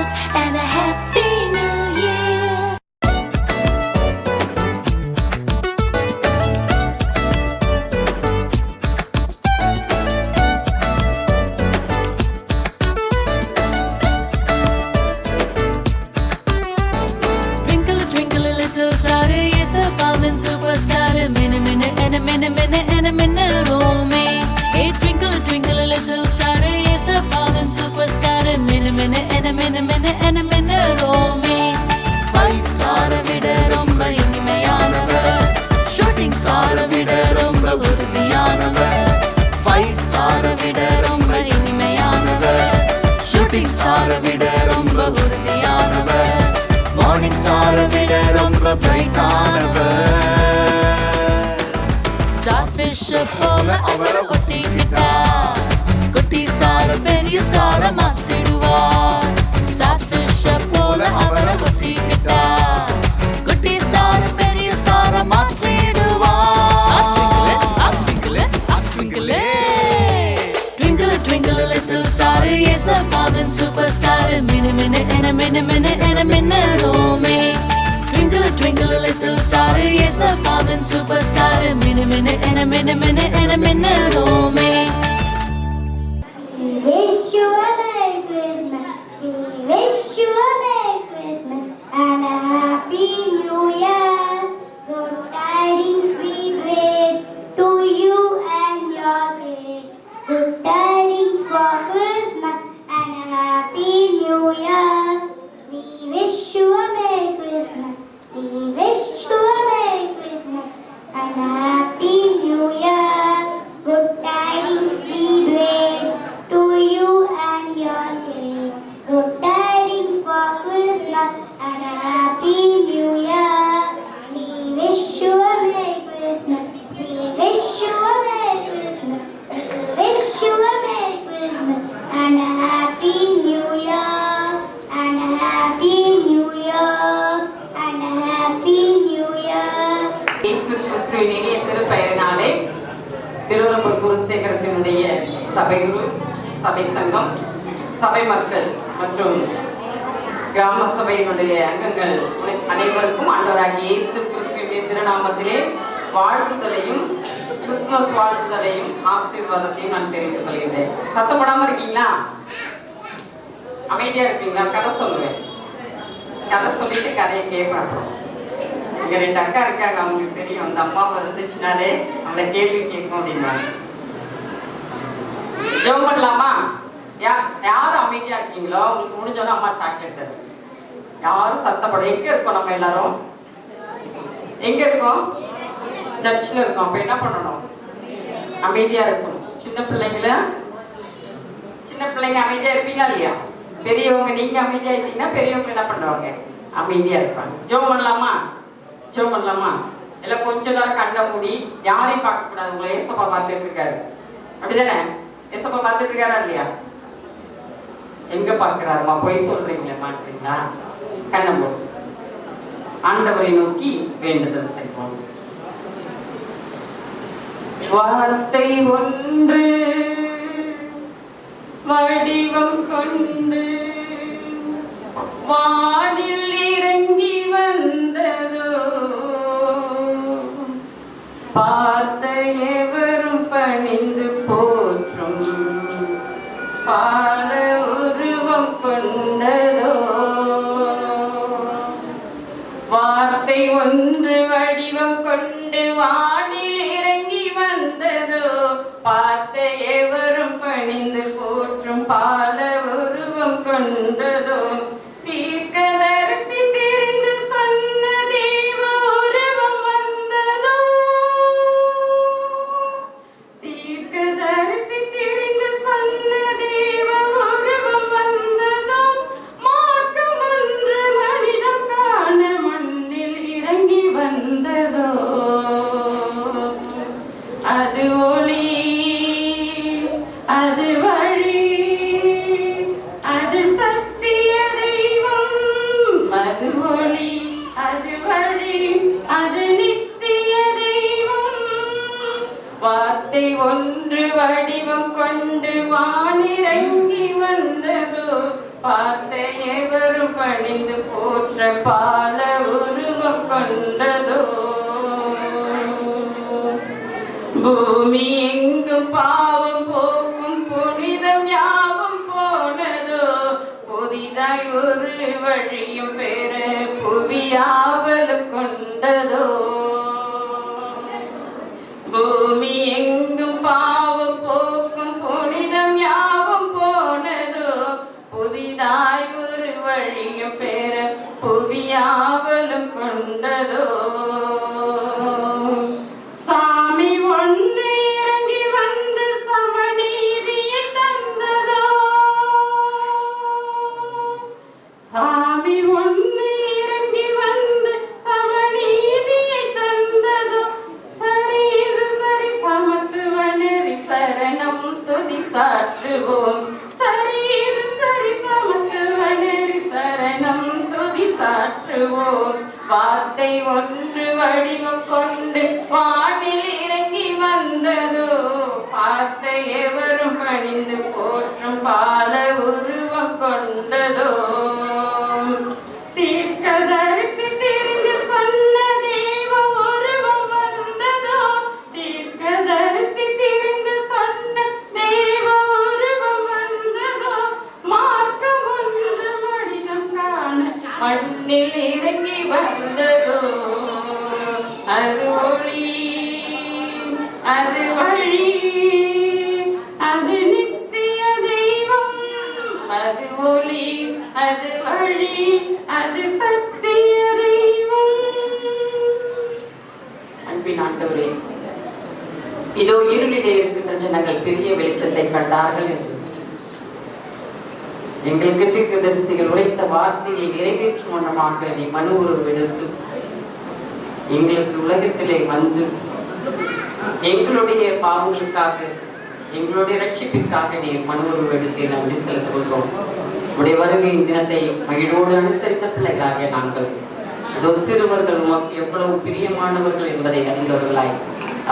Christmas and a Happy New Year. Twinkle, twinkle, little star, yes, a fallen superstar. Minute, minute, and a minute, minute, and a minute, oh me. Hey, twinkle, twinkle, little star, yes, a fallen superstar. Minute, minute, and a minute, minute, and a minute, oh me. 5-star விட ரொம்ப இனிமையானவர், shooting star விட ரொம்ப உறுதியானவர். 5-star விட ரொம்ப இனிமையானவர், shooting star விட ரொம்ப உறுதியானவர். Morning star விட ரொம்ப பிரைட்டானவர். Starfish போல அவரை ஒட்டிக்கிட்டா, குட்டி ஸ்டார் பெரிய ஸ்டார மாத்திடுவார். Starfish போல அவரை ஒட்டிக்கிட்டா, குட்டி ஸ்டார் பெரிய ஸ்டார மாத்திடுவார். Twinkle, twinkle, little star, yes, a fallen superstar. Minute, minute, and a minute, minute, and a minute, oh me. Twinkle, twinkle, little star, yes, a fallen superstar. Minute, minute, and a minute, minute, and a minute, oh me. We wish you a Merry Christmas. We wish you a Merry Christmas and a Happy New Year. Good tidings we bring to you and your kids. Good tidings for Christmas and a Happy New Year. We wish you a Merry Christmas. We wish you a Merry Christmas and a Happy New Year. Good tidings we bring to you and your kids. Good tidings for Christmas and a Happy New Year. We wish you a Merry Christmas. We wish you a Merry Christmas. We wish you a Merry Christmas and a Happy New Year. And a Happy New Year. And a Happy New Year. இயேசு கிறிஸ்துவின் இனிய திருப்பெயரினாலே திருவரம்பூர் குருசேகரத்தினுடைய சபை குரு, சபை சங்கம், சபை மக்கள் மற்றும் கிராம சபையினுடைய அங்கங்கள் அனைவருக்கும் ஆண்டவராகிய இயேசு கிறிஸ்துவினுடைய திருநாமத்திலே வாழ்த்துதலையும் கிறிஸ்துமஸ் வாழ்த்துதலையும் ஆசீர்வாதத்தையும் நான் தெரிவித்துக் கொள்கிறேன். சத்தப்படாம இருக்கீங்களா? அமைதியா இருக்கீங்களா? கதை சொல்லுவேன். கதை சொல்லிட்டு கதையை கேட்பேன். இங்க 2 அக்கா இருக்காங்க, அவங்களுக்கு தெரியும் அந்த அம்மா வந்துச்சுனாலே அவங்கள கேள்வி கேட்கும் அப்படின்னாங்க. ஜெபம் பண்ணலாமா? யாரும் அமைதியா இருக்கீங்களோ உங்களுக்கு முடிஞ்சோன்னா அம்மா சாக்லேட் தரும். யாரும் சத்தப்படும். எங்க இருக்கோம்? நம்ம எல்லாரும் எங்க இருக்கோம்? சர்ச்சில் இருக்கோம். அப்ப என்ன பண்ணணும்? அமைதியா இருக்கணும். சின்ன பிள்ளைங்க அமைதியா இருப்பீங்களா இல்லையா? பெரியவங்க நீங்க அமைதியா இருக்கீங்கன்னா பெரியவங்க என்ன பண்ணுவாங்க? அமைதியா இருப்பாங்க. ஜெபம் பண்ணலாமா? ஜெபம் பண்ணலாமா? இல்ல கொஞ்ச நேரம் கண்ண மூடி, யாரையும் பார்க்க கூடாது. உங்களை ஏசப்பா பார்த்துட்டு இருக்காரு, அப்படிதானே? ஏசப்பா பார்த்துட்டு இருக்காரா இல்லையா? எங்க பார்க்கிறாருமா? போய் சொல்றீங்களா? மாட்டீங்களா? கண்ண மூடி ஆண்டவரை நோக்கி வேண்டுதல் செய்வோம். வார்த்தை ஒன்று வடிவம் கொண்டு வானில் இறங்கி வந்ததோ, பார்த்த எவரும் பணிந்து போற்றும் பால உருவம் கொண்டதோ. வார்த்தை ஒன்று வடிவம் கொண்டு வானில் இறங்கி வந்ததோ, பார்த்த எவரும் பணிந்து போற்றும் பால உருவம் கொண்டதோ. தீர்க்கதரிசி தெரிந்து சொன்ன தேவ உருவம் வந்ததோ, தீர்க்கதரிசி தெரிந்து சொன்ன தேவ உருவம் வந்ததோ. மாற்றம் ஒன்று மனிதம் காண மண்ணில் இறங்கி வந்ததோ. அது ஒளி, அது வழி, பார்த்த எவரும் பணிந்து போற்ற பால உருவம் கொண்டதோ பூமி எங்கும் பாவம் போக்கும் புனிதம் யாவும் போனதோ புதிதாய் ஒரு வழியும் பெற புவியாவலும் கொண்டதோ பூமி எங்கும் பாவம் போக்கும் புனிதம் யாவும் போனதோ புதிதாய் ஒரு வழியும் பெற புவியாவலும் கொண்டதோ சாமி ஒன்று இறங்கி வந்து சமநீதியை தந்ததோ சாமி ஒன்று இறங்கி வந்து சமநீதியை தந்ததோ சரி இது சரி சமத்துவ நெறி சரணம் துதி சாற்றுவோம் சரி இது சரி சமத்துவ நெறி சரணம் துதி சாற்றுவோம் வார்த்தை ஒன்று வடிவம் கொண்டு வானில் இறங்கி வந்ததோ வார்த்தை எவரும் பணிந்து போற்றும் பால உருவம் கொண்டதோ தீர்க்கதரிசி தெரிந்து சொன்ன தெய்வ உருவம் வந்ததோ தீர்க்கதரிசி தெரிந்து சொன்ன தெய்வ உருவம் வந்ததோ மார்க்கம் ஒன்று மனிதம் காண மண்ணில் இறங்கி வந்ததோ அது ஒளி அது வழி அது நித்திய தெய்வம் அது ஒளி அது வழி அது சத்திய தெய்வம். அன்பின் ஆண்டவரே, இதோ இருளிலே இருக்கின்ற ஜனங்கள் பெரிய வெளிச்சத்தை கண்டார்கள் என்று எங்களுக்கு தீர்க்கதரிசிகள் உரைத்த வார்த்தையை நிறைவேற்றும் வண்ணமாக நீ மனு உருவெடுத்து எங்களுக்கு உலகத்திலே வந்து எங்களுடைய பாவங்களுக்காக எங்களுடைய ரட்சிப்பிற்காக நீ மனு உருவெடுத்து நன்றி செலுத்திக் கொள்வோம். உடைய வருகையின் தினத்தை மகிழோடு அனுசரித்த பிள்ளைகளாக நாங்கள் இதோ சிறுவர்கள் உமக்கு எவ்வளவு பிரியமானவர்கள் என்பதை அறிந்தவர்களாய்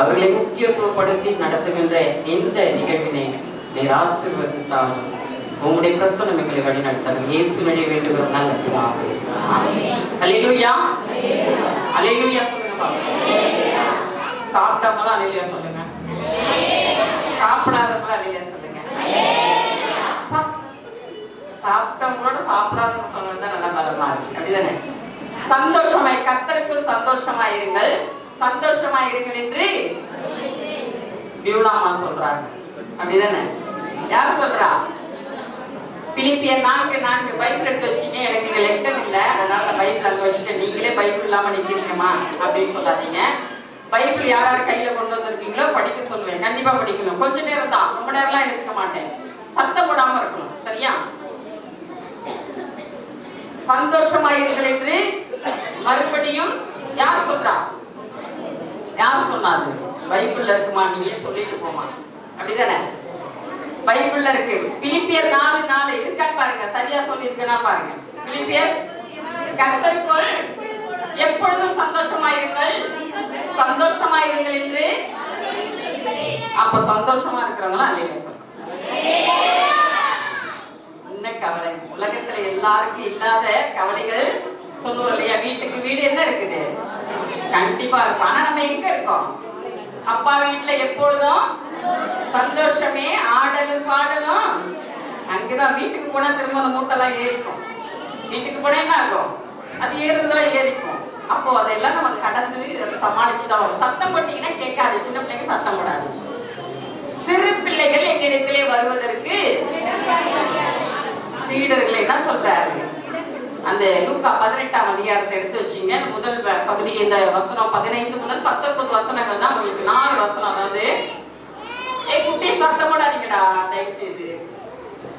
அவர்களை முக்கியத்துவப்படுத்தி நடத்துகின்ற இந்த நிகழ்வினை நீர் ஆசீர்வதித்தால் உங்களுடைய பிரசனம் எங்களை வழிநடத்தார்கள். இயேசு வழி வேண்டுகிறோம் நல்ல பிதாவே. அல்லேலூயா அல்லேலூயா சொல்லுங்க பாப்போம். சாப்பிட்டவங்களும் அல்லேலூயா சொல்லுங்க, சாப்பிடாதவங்களும் அல்லேலூயா சொல்லுங்க. சாப்பிட்டவங்களோட சாப்பிடாதவங்க சொன்னதுதான் நல்ல பலமா இருக்கு, அப்படிதானே? சந்தோஷமாய் கர்த்தருக்குள் சந்தோஷமாய் இருங்கள், சந்தோஷமாய் இருங்கள் என்று யூனாமா சொல்றாங்க, அப்படிதானே? யார் சொல்றா? பிலிப்பியர் 4:4 பைபிள் எடுத்து வச்சீங்க, எனக்கு இங்க லெக்சர் இல்ல அதனால நான் பைபிள் அங்க வச்சுட்டேன், நீங்களே பைபிள் இல்லாம நிக்கிறீங்கம்மா அப்படின்னு சொல்லாதீங்க. பைபிள் யார் யார் கையில கொண்டு வந்திருக்கீங்களோ படிக்க சொல்லுவேன், கண்டிப்பா படிக்கணும். கொஞ்ச நேரம் தான், ரொம்ப நேரம்லாம் இருக்க மாட்டேன், சத்தம் போடாம இருக்கணும், சரியா? சந்தோஷமாயிருங்கள் என்று மறுபடியும் யார் சொல்றா? யார் சொன்னாரு? பைபிள்ல இருக்குமா, நீயே சொல்லிட்டு போமா, அப்படிதானே? பைபிள்ல இருக்கு. பிலிப்பியர் 4:4 இருக்கான்னு பாருங்க, சரியா சொல்லி இருக்கா பாருங்க. பிலிப்பியர் கர்த்தருக்குள் எப்பொழுதும் சந்தோஷமாயிருங்கள், சந்தோஷமாயிருங்கள் என்று. அப்ப சந்தோஷமா இருக்கிறவங்களா அல்லேலூயா சொல்லுங்க. என்ன கவலை உலகத்துல எல்லாருக்கும் இல்லாத கவலைகள் சொல்லுவோம் இல்லையா? வீட்டுக்கு வீடு என்ன இருக்குது? கண்டிப்பா இருக்கும். ஆனா நம்ம எங்க இருக்கோம்? அப்பா வீட்டுல எப்பொழுதும் சந்தோஷமே, ஆடலும் பாடலும். அங்கதான் வீட்டுக்கு போனா திரும்ப அந்த மூட்டெல்லாம் ஏறிக்கும். வீட்டுக்கு போனா என்ன ஆகும்? அது ஏறுறதுலாம் ஏறிக்கும். அப்போ அதெல்லாம் நம்ம கடந்து சமாளிச்சுதான் வரும். சத்தம் போட்டீங்கன்னா கேட்காது, சின்ன பிள்ளைங்க சத்தம் போடாது. சிறு பிள்ளைகள் எங்களிடத்திலே வருவதற்கு சீடர்களை என்ன சொல்றாரு? அந்த லூக்கா 18ஆம் அதிகாரத்தை எடுத்து வச்சீங்க. முதல் பகுதி இந்த வசனம் 15 முதல் 19 வசனங்கள் தான் உங்களுக்கு 4 வசனம். அதாவது குட்டி சத்தம் போடாதீங்கடா தயவு செய்து.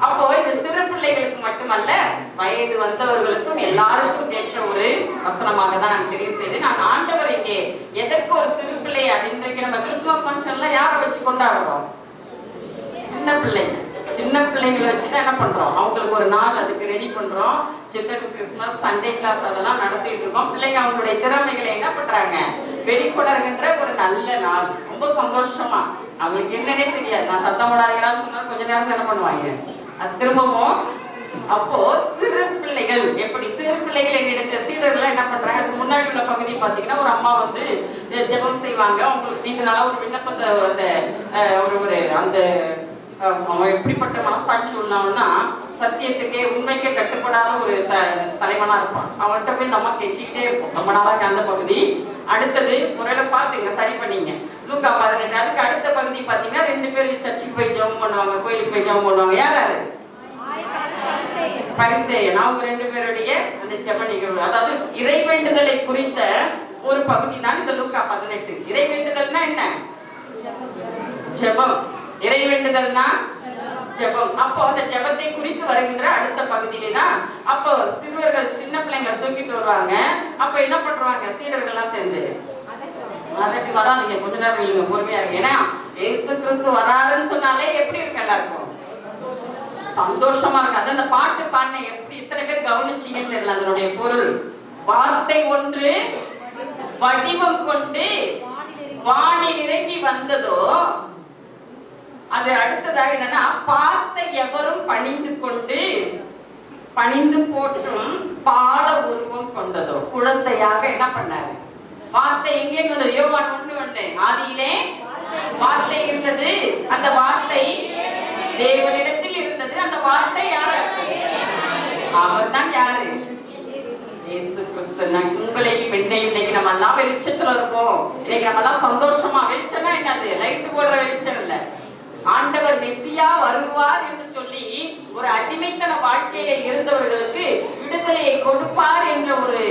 அப்போ இந்த சிறு பிள்ளைகளுக்கு மட்டுமல்ல, வயது வந்தவர்களுக்கும் எல்லாருக்கும் ஏற்ற ஒரு வசனமாக தான் நான் தெரிவு செய்தேன். நான் ஆண்டவர் இங்கே எதற்கு ஒரு சிறு பிள்ளை அப்படின்னு நம்ம கிறிஸ்துமஸ் ஃபங்க்ஷன்ல யாரை வச்சு கொண்டாடுறோம்? சின்ன பிள்ளைங்க. சின்ன பிள்ளைங்களை வச்சுதான் என்ன பண்றோம்? அவங்களுக்கு ஒரு நாள் அதுக்கு ரெடி பண்றோம். சில்ட்ரன் கிறிஸ்துமஸ், சண்டே கிளாஸ் அதெல்லாம் நடத்திட்டு இருக்கோம். பிள்ளைங்க அவங்களுடைய திறமைகளை என்ன பண்றாங்க? வெளிக்கொணர்கின்ற ஒரு நல்ல நாள். ரொம்ப சந்தோஷமா, அவங்களுக்கு என்னன்னே தெரியாது. நான் சத்தம் போடாதீங்கன்னு சொன்னா கொஞ்ச நேரம் என்ன பண்ணுவாங்க, அது திரும்பவும் அப்போ சிறு பிள்ளைகள் எப்படி சிறு பிள்ளைகள் என்னிடத்துல சீடர்கள் என்ன பண்றாங்க, அதுக்கு முன்னாடி உள்ள பகுதி பாத்தீங்கன்னா ஒரு அம்மா வந்து ஜெபம் செய்வாங்க. அவங்களுக்கு நீங்க நல்லா ஒரு விண்ணப்பத்தை ஒரு அந்த அவன் எப்படிப்பட்ட மனசாட்சி உள்ளவன்னா சத்தியத்துக்கே உண்மைக்கே கட்டுப்படாத ஒரு தலைவனா இருப்பான். அவன்கிட்ட போய் நம்ம கெஞ்சிக்கிட்டே இருப்போம். ரொம்ப நாளாக அந்த பகுதி. அடுத்தது முறையில பாத்துங்க, சரி பண்ணீங்க. லூக்கா 18. அதுக்கு அடுத்த பகுதி பாத்தீங்கன்னா 2 பேரும் சர்ச்சுக்கு போய் ஜெபம் பண்ணுவாங்க, கோயிலுக்கு போய் ஜெபம் பண்ணுவாங்க. யாரு? பரிசேயன். அவங்க 2 பேருடைய அந்த ஜெப நிகழ்வு, அதாவது இறை வேண்டுதலை குறித்த ஒரு பகுதி தான் இந்த லூக்கா 18. இறை வேண்டுதல்னா என்ன? ஜெபம். இறை வேண்டுதல்னா ஜெபம். அப்போ அந்த ஜெபத்தை குறித்து வருகின்ற அடுத்த பகுதியிலே தான் அப்போ சிறுவர்கள் சின்ன பிள்ளைங்க தூக்கிட்டு வருவாங்க. அப்ப என்ன பண்றாங்க சீடர்கள் எல்லாம் சேர்ந்து, அதற்கு வராதீங்க, கொஞ்ச நேரம் இல்லைங்க, பொறுமையா இருக்கு. ஏன்னா இயேசு கிறிஸ்து வராருன்னு சொன்னாலே எப்படி இருக்கு, எல்லாருக்கும் சந்தோஷமா இருக்கு. அது அந்த பாட்டு பாடின எப்படி இத்தனை பேர் கவனிச்சீங்கன்னு தெரியல. அதனுடைய பொருள், வார்த்தை ஒன்று வடிவம் கொண்டு வானில் இறங்கி வந்ததோ, அது அடுத்ததாக என்னன்னா பார்த்த எவரும் பணிந்து கொண்டு பணிந்து போற்றும் பால உருவம் கொண்டதோ. குழந்தையாக என்ன பண்ணாரு, வார்த்தை எங்கே இருந்தது? யோவான் 1:1. ஆதியிலே வார்த்தை இருந்தது, அந்த வார்த்தை தேவனிடத்தில் இருந்தது, அந்த வார்த்தை யாரு? அவர் தான் யாரு? இயேசு கிறிஸ்து. உங்களையும் என்னையும் இன்னைக்கு நம்ம எல்லாம் வெளிச்சத்துல இருக்கோம். இன்னைக்கு நம்ம எல்லாம் சந்தோஷமா, வெளிச்சம்னா என்னது? லைட் போடுற வெளிச்சம் இல்ல. ஆண்டவர் மெசியா வருவார் என்று சொல்லி ஒரு அடிமைத்தன வாழ்க்கையில இருந்தவர்களுக்கு விடுதலையை கொடுப்பார் என்ற ஒரு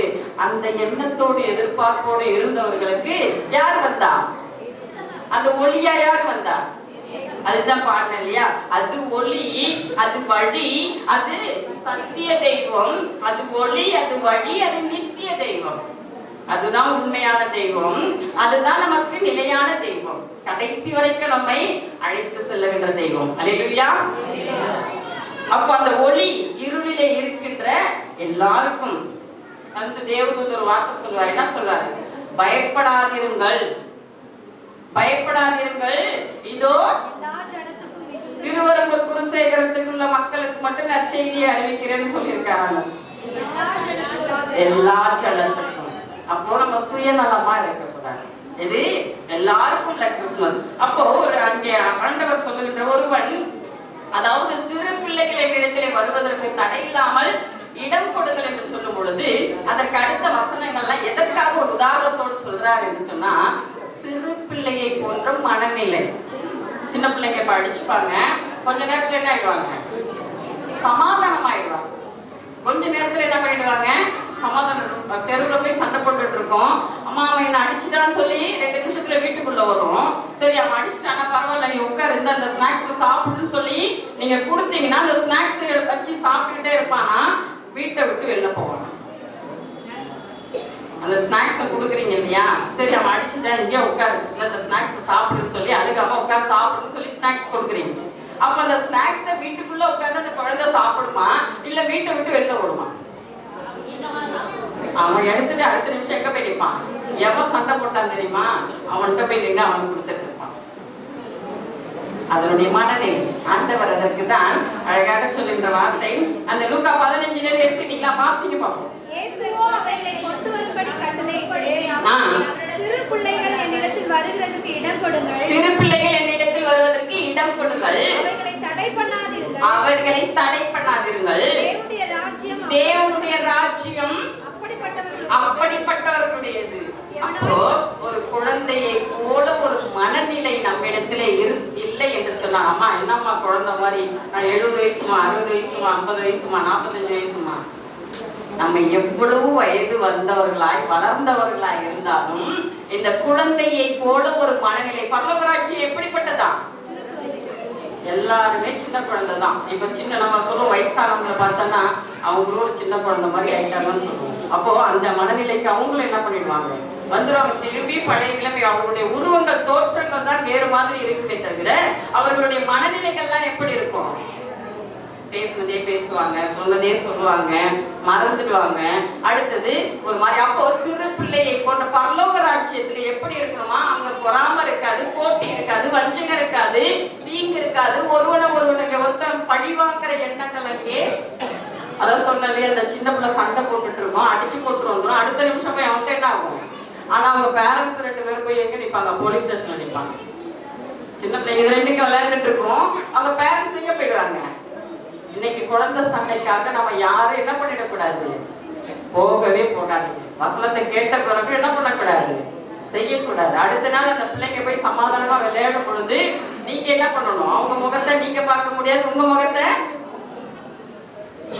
அந்த எண்ணத்தோடு எதிர்பார்ப்போடு இருந்தவர்களுக்கு யார் வந்தா? அந்த ஒளியா யார் வந்தா? அதுதான் பாடணும் இல்லையா? அது ஒளி, அது வழி, அது சத்திய தெய்வம், அது ஒளி, அது வழி, அது நித்திய தெய்வம். அதுதான் உண்மையான தெய்வம், அதுதான் நமக்கு நிலையான தெய்வம், கடைசி வரைக்கும் நம்மை அழைத்து செல்லுகின்ற தெய்வம். அல்லேலூயா. அப்ப அந்த ஒளி இருளிலே இருக்கின்ற எல்லாருக்கும் அந்த தேவதூதர் ஒரு வார்த்தை சொல்லுவார். என்ன சொல்றாரு? பயப்படாதிருங்கள், பயப்படாதிருங்கள், இதோ திருவரம்பூர் குருசேகரத்துக்குள்ள மக்களுக்கு மட்டும் நற்செய்தியை அறிவிக்கிறேன்னு சொல்லியிருக்காங்க. எல்லா ஜனத்துக்கும். அப்போ நம்ம சுயநலமா இருக்கக்கூடாது. இது எல்லாருக்கும் உள்ள கிறிஸ்துமஸ். அப்போ ஒரு அங்கே ஆண்டவர் சொல்லுகின்ற ஒருவன், அதாவது சிறு பிள்ளைகளின் இடத்திலே வருவதற்கு தடை இல்லாமல் இடம் கொடுங்கள் என்று சொல்லும் பொழுது அதற்கு அடுத்த வசனங்கள்லாம் எதற்காக ஒரு உதாரணத்தோடு சொல்றாரு என்று சொன்னா, சிறு பிள்ளையை போன்ற மனநிலை. சின்ன பிள்ளைங்க இப்ப அடிச்சுப்பாங்க, கொஞ்ச நேரத்துல என்ன ஆயிடுவாங்க? சமாதானம் ஆயிடுவாங்க. கொஞ்ச நேரத்துல என்ன பண்ணிடுவாங்க? சமாதானம். தெருவுல போய் சண்டை போட்டுட்டு இருக்கோம், அம்மா அவன் என்ன அடிச்சுட்டான்னு சொல்லி 2 நிமிஷத்துல வீட்டுக்குள்ள வரும். சரி அவன் அடிச்சுட்டானா பரவாயில்ல, நீ உட்கார், இந்த அந்த ஸ்நாக்ஸ் சாப்பிடுன்னு சொல்லி நீங்க கொடுத்தீங்கன்னா அந்த ஸ்நாக்ஸ் வச்சு சாப்பிட்டுட்டே இருப்பானா, வீட்டை விட்டு வெளில போவாங்க. அந்த ஸ்நாக்ஸை கொடுக்குறீங்க இல்லையா, சரி அவன் அடிச்சுட்டா இங்கே உட்காரு, இந்த ஸ்நாக்ஸ் சாப்பிடுன்னு சொல்லி அழுகாம உட்காந்து சாப்பிடுன்னு சொல்லி ஸ்நாக்ஸ் கொடுக்குறீங்க. அப்ப அந்த ஸ்நாக்ஸை வீட்டுக்குள்ள உட்காந்து அந்த குழந்தை சாப்பிடுமா, இல்ல வீட்டை விட்டு வெளில ஓடுமா? அவன் எடுத்துட்டு அடுத்த நிமிஷம் எங்க போய் நிற்பான்? எவன் சண்டை போட்டான் தெரியுமா, அவன்கிட்ட போய் நின்று அவனுக்கு கொடுத்துட்டு இருப்பான். அதனுடைய மனநிலை. ஆண்டவர் அதற்கு தான் அழகாக சொல்லுகின்ற வார்த்தை அந்த லூக்கா 15 எடுத்துட்டீங்களா? வாசிங்க பார்ப்போம். சிறு பிள்ளைகள் என்னிடத்தில் வருவதற்கு இடம் கொடுங்கள், சிறு பிள்ளைகள் என்னிடத்தில் வருவதற்கு இடம் கொடுங்கள், அவர்களை தடை பண்ணாதீர்கள், அவர்களை தடை பண்ணாதீர்கள். தேவனுடைய ராஜ்யம் அப்படிப்பட்டவர்களுடையது. அப்போ ஒரு குழந்தையை போல ஒரு மனநிலை நம்மிடத்திலே இல்லை என்று சொன்னா, அம்மா என்னம்மா குழந்தை மாதிரி, நான் 70 வயசுமா 60 வயசுமா 50 வயசுமா 45 வயசுமா, நம்ம எவ்வளவு வயது வந்தவர்களாய் வளர்ந்தவர்களாய் இருந்தாலும் இந்த குழந்தையை போல ஒரு மனநிலை. பரலோகராட்சி எப்படிப்பட்டதா? எல்லாருமே சின்ன குழந்தை தான். இப்ப சின்ன நம்ம சொல்லுவோம், வயசானவங்களை பார்த்தோன்னா அவங்களும் சின்ன குழந்தை மாதிரி ஆயிட்டாங்கன்னு சொல்லுவோம். அப்போ அந்த மனநிலைக்கு அவங்களும் என்ன பண்ணிடுவாங்க, வந்துடுவாங்க. திரும்பி பழைய நிலைமை. அவர்களுடைய உருவங்கள் தோற்றங்கள் தான் வேறு மாதிரி இருக்குமே தவிர அவர்களுடைய மனநிலைகள்லாம் எப்படி இருக்கும்? பேசுனதே பேசுவாங்க, சொன்னதே சொல்லுவாங்க, மறந்துடுவாங்க. அடுத்தது ஒரு மாதிரி. அப்போ சிறு பிள்ளையை போன்ற பரலோக ராஜ்யத்துல எப்படி இருக்கணுமா, அங்க பொறாம இருக்காது, போட்டி இருக்காது, வஞ்சகம் இருக்காது, தீங்கு இருக்காது, ஒருவனுக்கு ஒருத்தன் பழி வாங்குற எண்ணங்கள் அங்கே அதான் சொன்னாலே அந்த சின்ன பிள்ளை சண்டை போட்டுட்டு இருக்கோம், அடிச்சு போட்டு வந்துடும், அடுத்த நிமிஷம் போய் அவன்கிட்ட என்ன ஆகும்? ஆனா அவங்க பேரண்ட்ஸ் 2 பேரும் போய் எங்க நிப்பாங்க? போலீஸ் ஸ்டேஷன்ல நிப்பாங்க. சின்ன பிள்ளைங்க 2க்கு விளையாண்டுட்டு இருக்கோம், அவங்க பேரண்ட்ஸ் எங்க போயிடுவாங்க? இன்னைக்கு குழந்தை சண்டைக்காக நம்ம யாரும் என்ன பண்ணிடக்கூடாது? போகவே போகாது. வசனத்தை கேட்ட பிறகு என்ன பண்ணக்கூடாது? செய்யக்கூடாது. அடுத்த நாள் அந்த பிள்ளைங்க போய் சமாதானமா விளையாடும் பொழுது நீங்க என்ன பண்ணணும்? அவங்க முகத்தை நீங்க பார்க்க முடியாது, உங்க முகத்தை.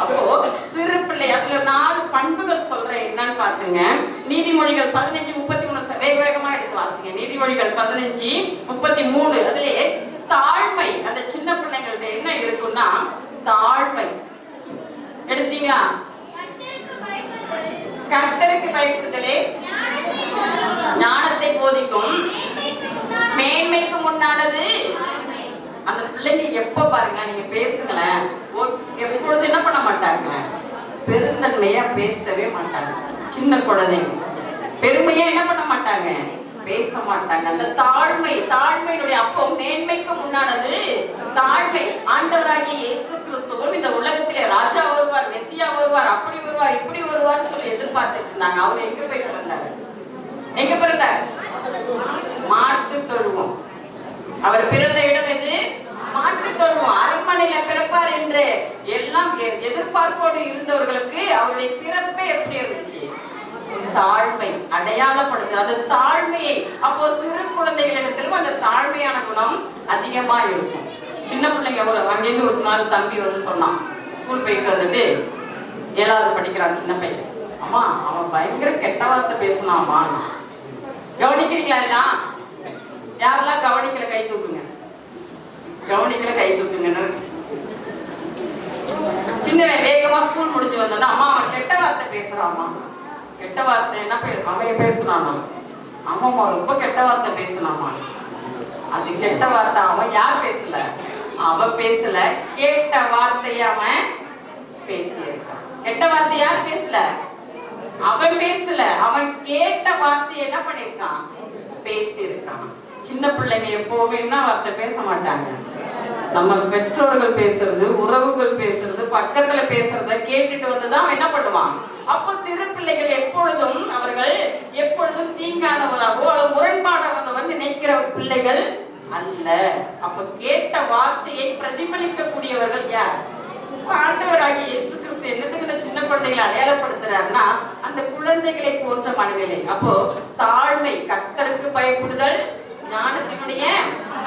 அப்போ சிறு பிள்ளை அதுல 4 பண்புகள் சொல்றேன், என்னன்னு பாத்துங்க. நீதிமொழிகள் 15:33 வேக வேகமா எடுத்து வாசிங்க. நீதிமொழிகள் 15:33 அதுலயே தாழ்மை, அந்த சின்ன பிள்ளைங்களுக்கு என்ன இருக்குன்னா தாழ்மை. எடுத்தீங்களா? கர்த்தருக்கு பயப்படுதலே ஞானத்தை போதிக்கும், மேன்மைக்கு முன்னானது. அந்த பிள்ளைங்க எப்ப பாருங்க, நீங்க பேசுங்களேன், எப்பொழுது என்ன பண்ண மாட்டாங்க? பெருந்தன்மையா பேசவே மாட்டாங்க. சின்ன குழந்தைங்க பெருமையா என்ன பண்ண மாட்டாங்க? பேச மாட்டாங்க. அந்த தாழ்மையினுடைய அப்போ மேன்மைக்கு முன்னானது தாழ்மை. ஆண்டவராகிய இயேசு கிறிஸ்துவும் இந்த உலகத்திலே ராஜா வருவார், மெசியா வருவார், அப்படி வருவார், இப்படி வருவார் சொல்லி எதிர்பார்த்துட்டு இருந்தாங்க. அவர் எங்க போயிட்டு வந்தார்? எங்க பிறந்தார்? மாட்டு தொழுவம். அவர் பிறந்த இடம் எது? மாட்டு தொழுவம். அரண்மனையில பிறப்பார் என்று எல்லாம் எதிர்பார்ப்போடு இருந்தவர்களுக்கு அவருடைய பிறப்பே எப்படி இருந்துச்சு? தாழ்மை அடையாளப்படுது. அந்த தாழ்மையை அப்போ சிறு குழந்தைகளிடத்திலும் அந்த தாழ்மையான குணம் அதிகமா இருக்கும். சின்ன பிள்ளைங்க அங்கிருந்து ஒரு நாள் தம்பி வந்து சொன்னான், ஸ்கூல் போயிட்டு வந்துட்டு 7வது படிக்கிறான் சின்ன பையன். அம்மா அவன் பயங்கர கெட்ட வார்த்தை பேசினாமா. கவனிக்கிறீங்களா? யாரெல்லாம் கவனிக்கல கை தூக்குங்க. கவனிக்கல கை தூக்குங்கன்னு. சின்னவன் வேகமா ஸ்கூல் முடிஞ்சு வந்தோன்னா அம்மா அவன் கெட்ட வார்த்தை பேசுறாமா. கெட்ட வார்த்தை என்ன அவன் பேசுனானா? ஆமாம்மா ரொம்ப கெட்ட வார்த்தை பேசுனாமா. அது கெட்ட வார்த்தை அவன் யார் பேசல? அவன் பேசல. கேட்ட வார்த்தைய அவன் பேசியிருக்கான். கெட்ட வார்த்தை யார் பேசல? அவன் பேசல. அவன் கேட்ட வார்த்தை என்ன பண்ணிருக்கான்? பேசியிருக்கான். சின்ன பிள்ளைங்க எப்பவுமே என்ன வார்த்தை பேச மாட்டாங்க? நம்ம பெற்றோர்கள் பேசுறது, உறவுகள் பேசுறது, பக்கத்துல பேசுறத கேட்டுட்டு வந்துதான் என்ன பண்ணுவான்? அப்போ சிறு பிள்ளைகள் எப்பொழுதும் அவர்கள் எப்பொழுதும் தீங்கானவனாகவோ அல்லது முரண்பாடானவன் நினைக்கிற பிள்ளைகள் அல்ல. அப்ப கேட்ட வார்த்தையை பிரதிபலிக்கக்கூடியவர்கள் யார்? ஆண்டவராகிய இயேசு கிறிஸ்து என்னத்துக்கு இந்த சின்ன குழந்தைகளை அடையாளப்படுத்துறாருன்னா அந்த குழந்தைகளை போன்ற மனநிலை. அப்போ தாழ்மை, கர்த்தருக்கு பயப்படுதல் ஞானத்தினுடைய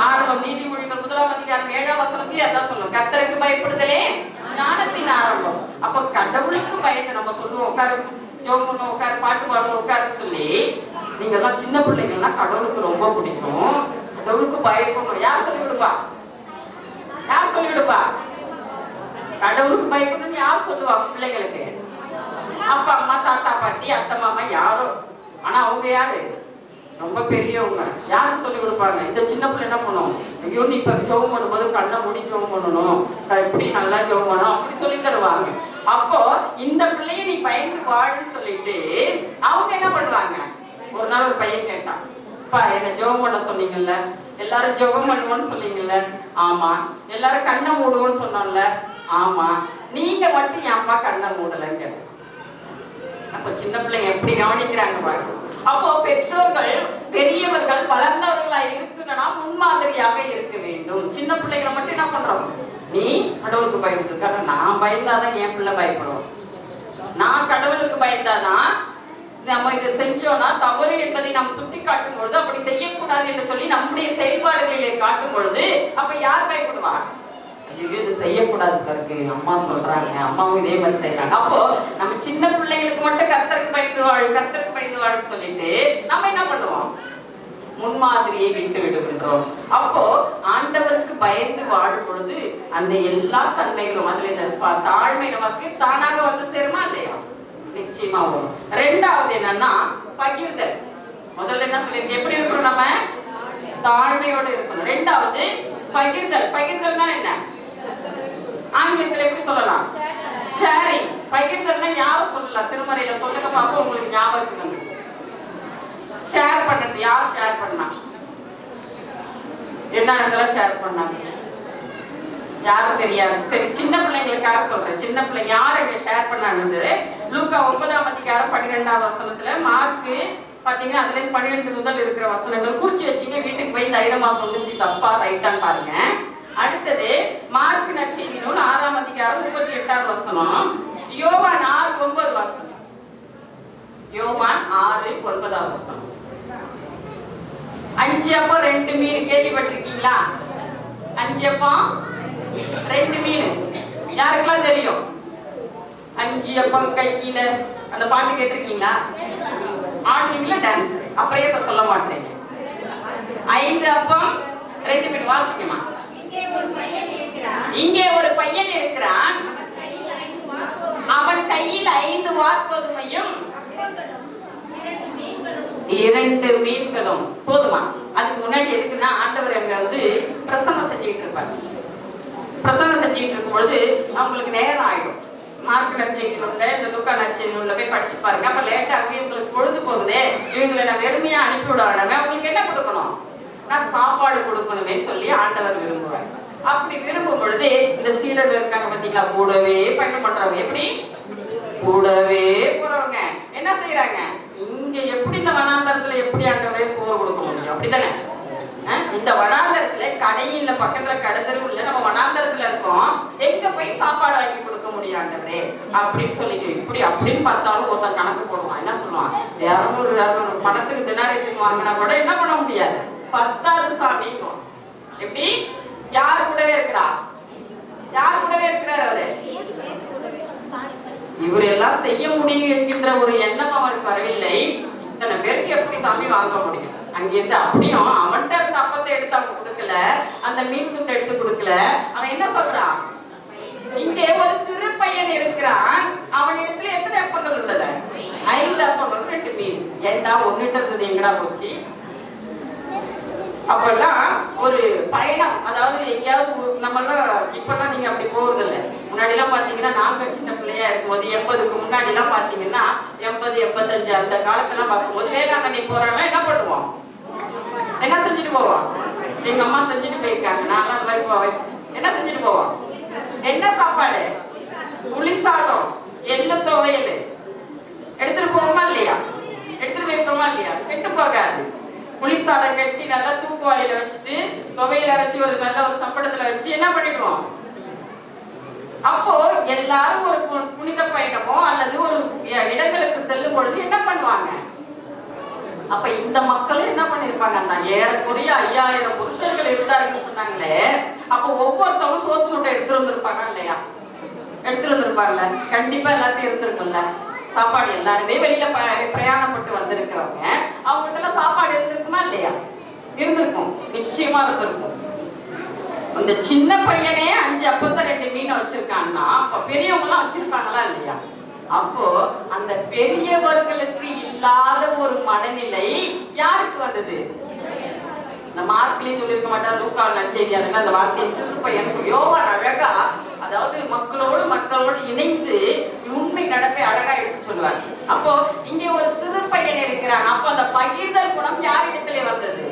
ஆரம்பம். நீதிமொழிகள் 1ஆம் அதிகாரம் 7ஆம் வசனத்திலே அதான் சொல்லும், கர்த்தருக்கு பயப்படுதலே ஞானத்தின் ஆரம்பம். அப்ப கடவுளுக்கு பயந்து நம்ம சொல்லுவோம், உட்கார ஜெபம் பண்ணுவோம், உட்கார பாட்டு பாடுவோம், உட்காருன்னு சொல்லி. நீங்க எல்லாம் சின்ன பிள்ளைங்கள்லாம் கடவுளுக்கு ரொம்ப பிடிக்கும், கடவுளுக்கு பயப்படணும். யார் சொல்லி விடுப்பா? யார் சொல்லி விடுப்பா? கடவுளுக்கு பயப்படணும்னு யார் சொல்லுவா? பிள்ளைங்களுக்கு அப்பா அம்மா, தாத்தா பாட்டி, அத்தை மாமா, யாரோ. ஆனா அவங்க யாரு? ரொம்ப பெரியவங்க. யாரும் சொல்லி கொடுப்பாங்க. இந்த சின்ன பிள்ளை என்ன பண்ணும்? ஐயோ நீ இப்ப ஜெபம் பண்ணும்போது கண்ணை மூடி ஜெபம் பண்ணணும், எப்படி நல்லா ஜெபம் பண்ணணும், அப்படி சொல்லி தருவாங்க. அப்போ இந்த பிள்ளைய நீ பயந்து வாழுன்னு சொல்லிட்டு அவங்க என்ன பண்ணுவாங்க? ஒரு நாள் ஒரு பையன் கேட்டான், அப்பா என்ன ஜெபம் பண்ண சொன்னீங்கல்ல, எல்லாரும் ஜெபம் பண்ணுவோன்னு சொன்னீங்கல்ல, ஆமா. எல்லாரும் கண்ணை மூடுவோன்னு சொன்னோம்ல, ஆமா. நீங்க மட்டும் ஏன்பா கண்ணை மூடலங்க? அப்ப சின்ன பிள்ளைங்க எப்படி கவனிக்கிறாங்க பாருங்க. அப்போ பெற்றோர்கள், பெரியவர்கள், வளர்ந்தவர்களா இருக்குன்னா முன்மாதிரியாக இருக்க வேண்டும். சின்ன பிள்ளைகளை மட்டும் என்ன பண்றோம்? நீ கடவுளுக்கு பயப்படுறதுக்காக நான் பயந்தாதான் என் பிள்ளை பயப்படும். நான் கடவுளுக்கு பயந்தாதான் நம்ம இதை செஞ்சோம்னா தவறு என்பதை நாம் சுட்டி காட்டும் பொழுது, அப்படி செய்யக்கூடாது என்று சொல்லி நம்முடைய செயல்பாடுகளை காட்டும் பொழுது அப்ப யார் பயப்படுவா? இது செய்யக்கூடாது பிறகு அம்மா சொல்றாங்க, அம்மாவும் இதே மாதிரி செய்யறாங்க. அப்போ நம்ம சின்ன பிள்ளைங்களுக்கு மட்டும் கர்த்தருக்கு பயந்து வாழு, கர்த்தருக்கு பயந்து வாழுன்னு சொல்லிட்டு நம்ம என்ன பண்ணுவோம்? முன்மாதிரியை விட்டு விடுகின்றோம். அப்போ ஆண்டவருக்கு பயந்து வாழும் பொழுது அந்த எல்லா தன்மைகளும், அதுல இந்த தாழ்மை நமக்கு தானாக வந்து சேருமா இல்லையா? நிச்சயமா வரும். 2வது என்னன்னா பகிர்தல். முதல்ல என்ன சொல்லிருக்கு? எப்படி இருக்கணும்? நம்ம தாழ்மையோடு இருக்கணும். 2வது பகிர்தல். பகிர்தல்னா என்ன? ஆங்கிலத்தில் எப்படி சொல்லலாம்? ஷேரிங். பகிர்தல்னா யாரும் சொல்லலாம்? திருமறையில சொல்லுங்க பாப்போம், உங்களுக்கு ஞாபகத்துக்கு வந்து. ஷேர் பண்றது யார் ஷேர் பண்ணா? என்ன இடத்துல ஷேர் பண்ணாங்க? யாரும் தெரியாது. சரி, சின்ன பிள்ளைங்களுக்காக சொல்றேன். சின்ன பிள்ளைங்க யார் இங்க ஷேர் பண்ணாங்க? லூக்கா 9ஆம் அதிகாரம் 12ஆம் வசனத்துல மார்க்கு பாத்தீங்கன்னா அதுல 12 முதல் இருக்கிற வசனங்கள் குறிச்சு வச்சுங்க. வீட்டுக்கு போய் தைரியமா சொல்லுச்சு தப்பா ரைட்டான்னு பாருங்க. அடுத்தது மார்க் நற்செய்தி நூல் 6ஆம் அதிகாரம் 38வது வசனம். யோவான் 6:9 வசனம். யோவான் 6:9 வசனம். 5 அப்பம் 2 மீன் கேள்விப்பட்டிருக்கீங்களா? 5 அப்பம் 2 மீன் யாருக்கெல்லாம் தெரியும்? 5 அப்பம் கையில அந்த பாட்டு கேட்டிருக்கீங்களா? ஆடுவீங்களா டான்ஸ்? அப்புறம் இப்ப சொல்ல மாட்டேன். 5 அப்பம் 2 மீன் வாசிக்குமா? இங்கே ஒரு பையன் இருக்கிறான். அவன் கையில் 5 வார்கோதுமையும் 2 மீன்களும். போதுமா? அதுக்கு முன்னாடி எதுக்குன்னா ஆண்டவர் அங்க வந்து பிரசங்கம் செஞ்சுட்டு இருப்பார். பிரசங்கம் செஞ்சுட்டு இருக்கும் பொழுது அவங்களுக்கு நேரம் ஆயிடும். மார்க் நற்செய்தி நூல்ல இந்த லூக்கா நற்செய்தி நூல்ல போய் படிச்சு பாருங்க. அப்ப லேட்டா அங்கே உங்களுக்கு பொழுது போகுதே, இவங்களை நான் வெறுமையா அனுப்பி விடாம அவங்களுக்கு என்ன கொடுக்கணும்? நான் சாப்பாடு கொடுக்கணுமே சொல்லி ஆண்டவர் விரும்புவார். அப்படி விரும்பும் பொழுது இந்த சீடர்கள் இருக்காங்க பாத்தீங்களா, கூடவே பயணம் பண்றவங்க. எப்படி கூடவே போறவங்க என்ன செய்யறாங்க? இங்க எப்படி இந்த வனாந்தரத்துல எப்படி ஆண்டவரே சோறு கொடுக்க முடியும்? அப்படித்தானே? இந்த வனாந்தரத்துல கடையில பக்கத்துல கடத்தருவுல நம்ம வனாந்தரத்துல இருக்கோம், எங்க போய் சாப்பாடு வாங்கி கொடுக்க முடியும் ஆண்டவரே அப்படின்னு சொல்லிட்டு இப்படி அப்படின்னு பார்த்தாலும் ஒருத்தன் கணக்கு போடுவான். என்ன சொல்லுவான்? 200 பணத்துக்கு தினாரியத்துக்கு வாங்கினா கூட என்ன பண்ண முடியாது, 10 சாமி. எப்படி? யாரு கூடவே இருக்கிறா? யார் கூடவே இருக்கிறார் அவரு? இவர் எல்லாம் செய்ய முடியும் என்கின்ற ஒரு எண்ணம் அவருக்கு வரவில்லை. இத்தனை பேருக்கு எப்படி சாமி வாங்க முடியும்? அங்கிருந்து அப்படியும் அவன்கிட்ட இருந்த அப்பத்தை எடுத்து அவங்க கொடுக்கல, அந்த மீன் துண்டை எடுத்து கொடுக்கல. அவன் என்ன சொல்றான்? இங்கே ஒரு சிறு பையன் இருக்கிறான், அவன் இடத்துல எத்தனை அப்பங்கள் உள்ளது? 5 அப்பங்கள் 2 மீன். ஏண்டா ஒன்னுட்டு இருந்தது எங்கடா போச்சு? அப்பெல்லாம் ஒரு பயணம், அதாவது எங்கேயாவது நம்மளாம் இப்பெல்லாம் நீங்க அப்படி போறது இல்லை. முன்னாடி எல்லாம் பாத்தீங்கன்னா நாங்க சின்ன பிள்ளையா இருக்கும்போது 80க்கு முன்னாடி எல்லாம் பாத்தீங்கன்னா 80, 85 அந்த காலத்தெல்லாம் பார்க்கும்போது வேளாங்கண்ணி போறாங்க. என்ன பண்ணுவோம்? என்ன செஞ்சுட்டு போவோம்? எங்க அம்மா செஞ்சுட்டு போயிருக்காங்க. நான் அந்த மாதிரி போவேன். என்ன செஞ்சுட்டு போவோம்? என்ன சாப்பாடு? புளி சாதம், எள்ளு துவையல் எடுத்துட்டு போவோமா இல்லையா? எடுத்துட்டு போயிருக்கோமா இல்லையா? கெட்டு போகாது. புளி சாதம் கட்டி நல்லா தூக்குவாளியில வச்சுட்டு துவையில அரைச்சி ஒரு நல்ல ஒரு சம்பளத்துல வச்சு என்ன பண்ணிடுவோம்? அப்போ எல்லாரும் ஒரு புனித பயணமோ அல்லது ஒரு இடங்களுக்கு செல்லும் பொழுது என்ன பண்ணுவாங்க? அப்ப இந்த மக்களும் என்ன பண்ணிருப்பாங்க? ஏறக்குறைய 5000 புருஷர்கள் இருந்தாருன்னு சொன்னாங்களே, அப்ப ஒவ்வொருத்தவங்க சோத்து மூட்டை எடுத்துட்டு வந்திருப்பாங்க இல்லையா? எடுத்துட்டு வந்திருப்பாங்கல்ல, கண்டிப்பா எல்லாத்தையும் எடுத்துருக்கும்ல. சாப்பாடு எல்லாருமே வெளியில பிரயாணப்பட்டு வந்திருக்கிறவங்க, அவங்ககிட்ட எல்லாம் சாப்பாடு இருந்திருக்குமா இல்லையா? இருந்திருக்கும், நிச்சயமா இருந்திருக்கும். அந்த சின்ன பையனே 5 அப்பத்தை 2 மீனை வச்சிருக்கான்னா அப்ப பெரியவங்க எல்லாம் வச்சிருப்பாங்களா இல்லையா? அப்போ அந்த பெரியவர்களுக்கு இல்லாத ஒரு மனநிலை யாருக்கு வந்தது? இந்த மார்க்லயும் சொல்லியிருக்க மாட்டார், லூக்கா நற்செய்தி அதுல அந்த வார்த்தையை சிறு பையனுக்கு யோவான் அழகா, அதாவது மக்களோடு இணைந்து உண்மை நடப்பை அழகா எடுத்து சொல்லுவார். அப்போ இங்க ஒரு சிறு பையன் இருக்கிறான். அப்போ அந்த பகிர்தல் குணம் யாரிடத்திலே வந்தது?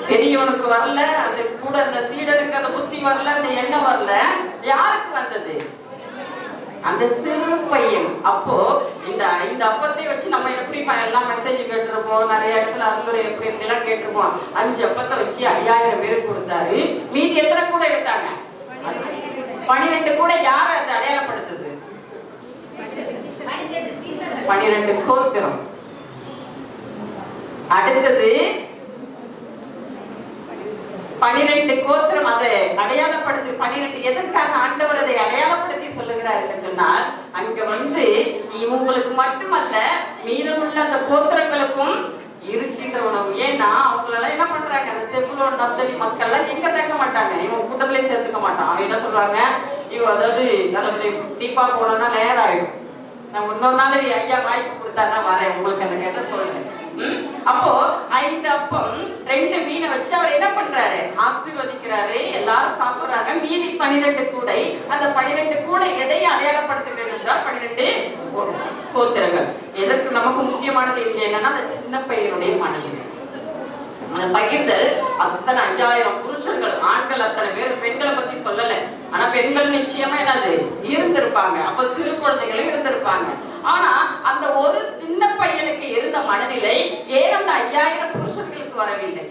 பெரியவனுக்கு வரல, அந்த கூட அந்த சீடனுக்கு அந்த புத்தி வரல, அந்த எண்ணம் வரல. யாருக்கு வந்தது? அந்த சிறு பையன். அப்போ இந்த 5 அப்பத்தை வச்சு நம்ம எப்படி எல்லாம் மெசேஜ் கேட்டிருப்போம், நிறைய இடத்துல அருளுரை எப்படி எல்லாம் கேட்டிருப்போம். 5 அப்பத்தை வச்சு 5000 பேருக்கு கொடுத்தாரு. மீதி எத்தனை கூட எடுத்தாங்க? 12 கூட. யார அது அடையாளப்படுத்துது? 12 கோத்திரம். அடுத்தது 12 கோத்திரம். அதை அடையாளப்படுத்தி 12 எதற்காக ஆண்டவர் அதை அடையாளப்படுத்தி சொல்லுகிறார் என்று சொன்னால், அங்க இவங்களுக்கு மட்டுமல்ல மீதமுள்ள அந்த கோத்திரங்களுக்கும் இருக்கின்ற உணவு. ஏன்னா அவங்களெல்லாம் என்ன பண்றாங்க? அந்த செக்குலோன் நப்தலி மக்கள் எங்க சேர்க்க மாட்டாங்க, இவங்க கூட்டத்திலேயே சேர்த்துக்க மாட்டான். அவங்க என்ன சொல்றாங்க? அதாவது அதனுடைய டீப்பா போனோம்னா நேரம் ஆயிடும். நான் இன்னொரு நாள் ஐயா வாய்ப்பு கொடுத்தாருன்னா வரேன், உங்களுக்கு அந்த கதை சொல்றேன். அப்போ 5 அப்பம் 2 மீனை வச்சு அவர் என்ன பண்றாரு? ஆசீர்வதிக்கிறாரு. எல்லாரும் சாப்பிடுறாங்க. மீதி 12 கூடை. அந்த 12 கூடை எதை அடையாளப்படுத்துகிறது என்றால் 12 கோத்திரங்கள். எதற்கு நமக்கு முக்கியமானது என்னன்னா அந்த சின்ன பையனுடைய மனநிலை. அந்த பகிர்தல் அத்தனை 5000 புருஷர்கள், ஆண்கள் அத்தனை பேர், பெண்களை பத்தி சொல்லல. ஆனா பெண்கள் நிச்சயமா என்னது இருந்திருப்பாங்க, அப்ப சிறு குழந்தைகளும் இருந்திருப்பாங்க. ஆனா அந்த ஒரு சின்ன பையனுக்கு இருந்த மனநிலை ஏன் அந்த 5000 புருஷர்களுக்கு வரவில்லை?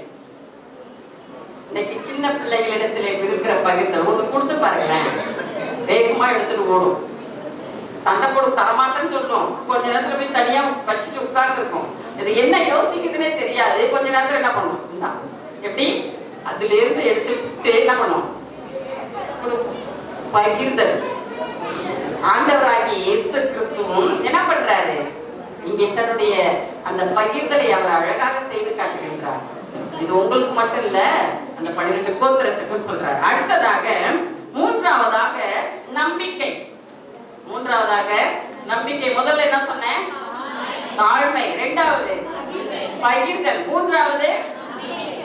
இன்னைக்கு சின்ன பிள்ளைகளிடத்துல இருக்கிற பகிர்தல் ஒன்று கொடுத்து பாருங்களேன், வேகமா எடுத்துட்டு ஓடும். சண்டை போடு தரமாட்டேன்னு சொல்லும், கொஞ்ச நேரத்துல போய் தனியா வச்சுட்டு உட்கார்ந்து இருக்கும். இது என்ன யோசிக்குதுன்னே தெரியாது. கொஞ்ச நேரத்துல என்ன பண்ணும், எப்படி அதுல இருந்து எடுத்துட்டு என்ன பண்ணும், பகிர்தல். ஆண்டவராகிய இயேசு கிறிஸ்துவும் என்ன பண்றாரு, இங்கே தன்னுடைய அந்த பகிர்தலை அவர் அழகாக செய்து காட்டுகின்றார். இது உங்களுக்கு மட்டும் இல்ல, அந்த 12 கோத்திரத்துக்கும் சொல்றாரு. அடுத்ததாக மூன்றாவதாக நம்பிக்கை. மூன்றாவதாக நம்பிக்கை. முதல்ல என்ன சொன்னேன், தாழ்மை. இரண்டாவது பகிர்தல். மூன்றாவது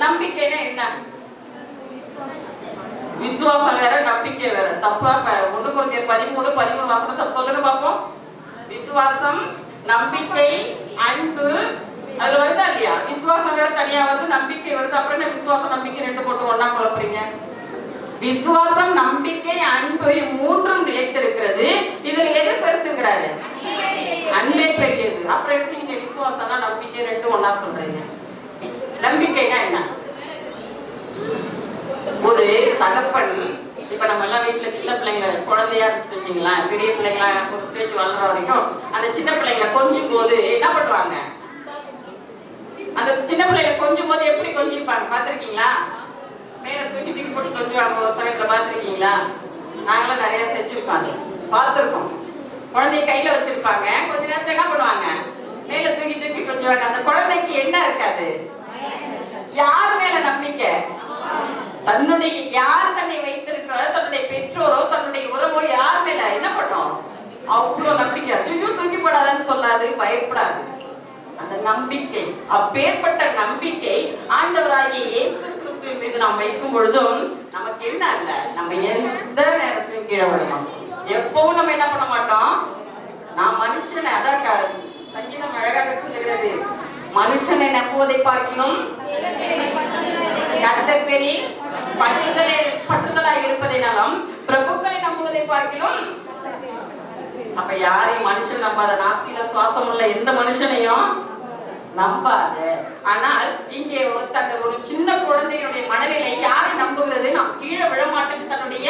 நம்பிக்கைன்னா என்ன? விசுவாசம் வேற, நம்பிக்கை வேற. தப்பா 1 கொரிந்தியர் 13 வசனத்தை சொல்லுங்க பாப்போம். விசுவாசம், நம்பிக்கை, அன்பு, அதுல வருதா இல்லையா? விசுவாசம் வேற தனியா வருது, நம்பிக்கை வருது. அப்புறம் என்ன விசுவாசம் நம்பிக்கை 2 போட்டு ஒண்ணா குழப்பறீங்க? விசுவாசம், நம்பிக்கை, அன்பு மூன்றும் நிலைத்திருக்கிறது. இதுல எது பெருசுங்கிறாரு? அன்பே பெரியது. அப்புறம் எப்படி நீங்க விசுவாசம்னா நம்பிக்கை 2 ஒண்ணா சொல்றீங்க? நம்பிக்கைனா என்ன? ஒரு தகப்பன், இப்ப நம்ம எல்லாம் வீட்டுல சின்ன பிள்ளைங்க குழந்தையா இருந்துச்சு வச்சுங்களா, பெரிய பிள்ளைங்களா ஒரு ஸ்டேஜ் வளர்ற வரைக்கும் அந்த சின்ன பிள்ளைங்க கொஞ்சம் போது என்ன பண்ணுவாங்க, அந்த சின்ன பிள்ளைங்க கொஞ்சம் போது எப்படி கொஞ்சிருப்பாங்க பாத்திருக்கீங்களா? மேல தூக்கி தூக்கி போட்டு கொஞ்சம் அவங்க சமயத்துல பாத்திருக்கீங்களா? நாங்களாம் நிறைய செஞ்சிருப்பாங்க, பார்த்திருக்கோம். குழந்தைய கையில வச்சிருப்பாங்க, கொஞ்ச நேரத்துல என்ன பண்ணுவாங்க, மேல தூக்கி தூக்கி கொஞ்சம். அந்த குழந்தைக்கு என்ன இருக்காது, யார் மேல நம்பிக்கை? தன்னுடைய யார் தன்னை வைத்திருக்கிறாரோ, தன்னுடைய பெற்றோரோ தன்னுடைய உறவோ யார் மேல என்ன பண்ணும், அவ்வளவு நம்பிக்கை. தூக்கி போடாதான்னு சொல்லாது, பயப்படாது. அந்த நம்பிக்கை, அப்பேற்பட்ட நம்பிக்கை ஆண்டவராகிய இயேசு கிறிஸ்துவின் மீது நாம் வைக்கும் பொழுதும் நமக்கு என்ன இல்ல, நம்ம எந்த நேரத்திலும் கீழே விட மாட்டோம். எப்பவும் நம்ம என்ன பண்ண மாட்டோம், நான் மனுஷனை, அதான் சங்கீதம் அழகாக சொல்லுகிறது, மனுஷனை நம்புவதை பார்க்கணும் கர்த்தர் பேரில் பற்றுதலாய் இருப்பதினாலும் பிரபுக்களை நம்புவதை பார்க்கணும். அப்ப யாரையும் மனுஷன் நம்பாத, நாசியில சுவாசம் உள்ள எந்த மனுஷனையும் நம்பாத. ஆனால் இங்கே ஒரு சின்ன குழந்தையுடைய மனநிலை யாரை நம்புகிறது, நாம் கீழே விழமாட்டேன், தன்னுடைய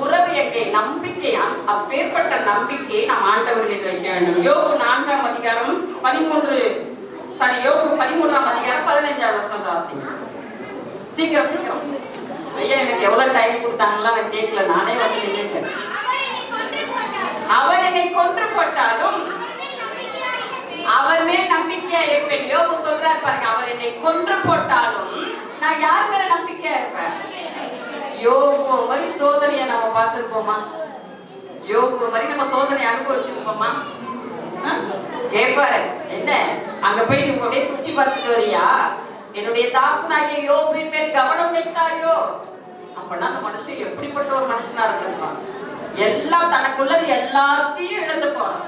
உறவு எங்கே நம்பிக்கை. அப்பேற்பட்ட நம்பிக்கை நாம் ஆண்டவர்களில் வைக்க வேண்டும். யோபு 4ஆம் அதிகாரம் 13ஆம் அதிகாரம் 15ஆவது வசனம் வாசிங்க. சீக்கிரம் சீக்கிரம். ஐயா எனக்கு எவ்வளவு டைம் கொடுத்தாங்களா நான் கேட்கல, நானே வந்து நினைக்கிறேன். அவர் என்னை கொன்று போட்டாலும் அவர் மேல் நம்பிக்கையா இருப்பேன். யோபு சொல்றாரு பாருங்க, அவர் என்னை கொன்று போட்டாலும் நான் யார் மேல நம்பிக்கையா இருப்பேன்? யோபு மாதிரி சோதனையை நம்ம பார்த்திருப்போமா? யோபு மாதிரி நம்ம சோதனை அனுபவிச்சிருப்போமா? கேட்பாரு, என்ன அங்க போய் நீ அப்படியே சுத்தி பார்த்துட்டு வரியா, என்னுடைய தாசனாகிய யோபின் மேல் கவனம் வைத்தாயோ? அப்பனா அந்த மனுஷன் எப்படிப்பட்ட ஒரு மனுஷனா இருந்திருப்பான். எல்லாம் தனக்குள்ளது எல்லாத்தையும் இழந்து போறான்.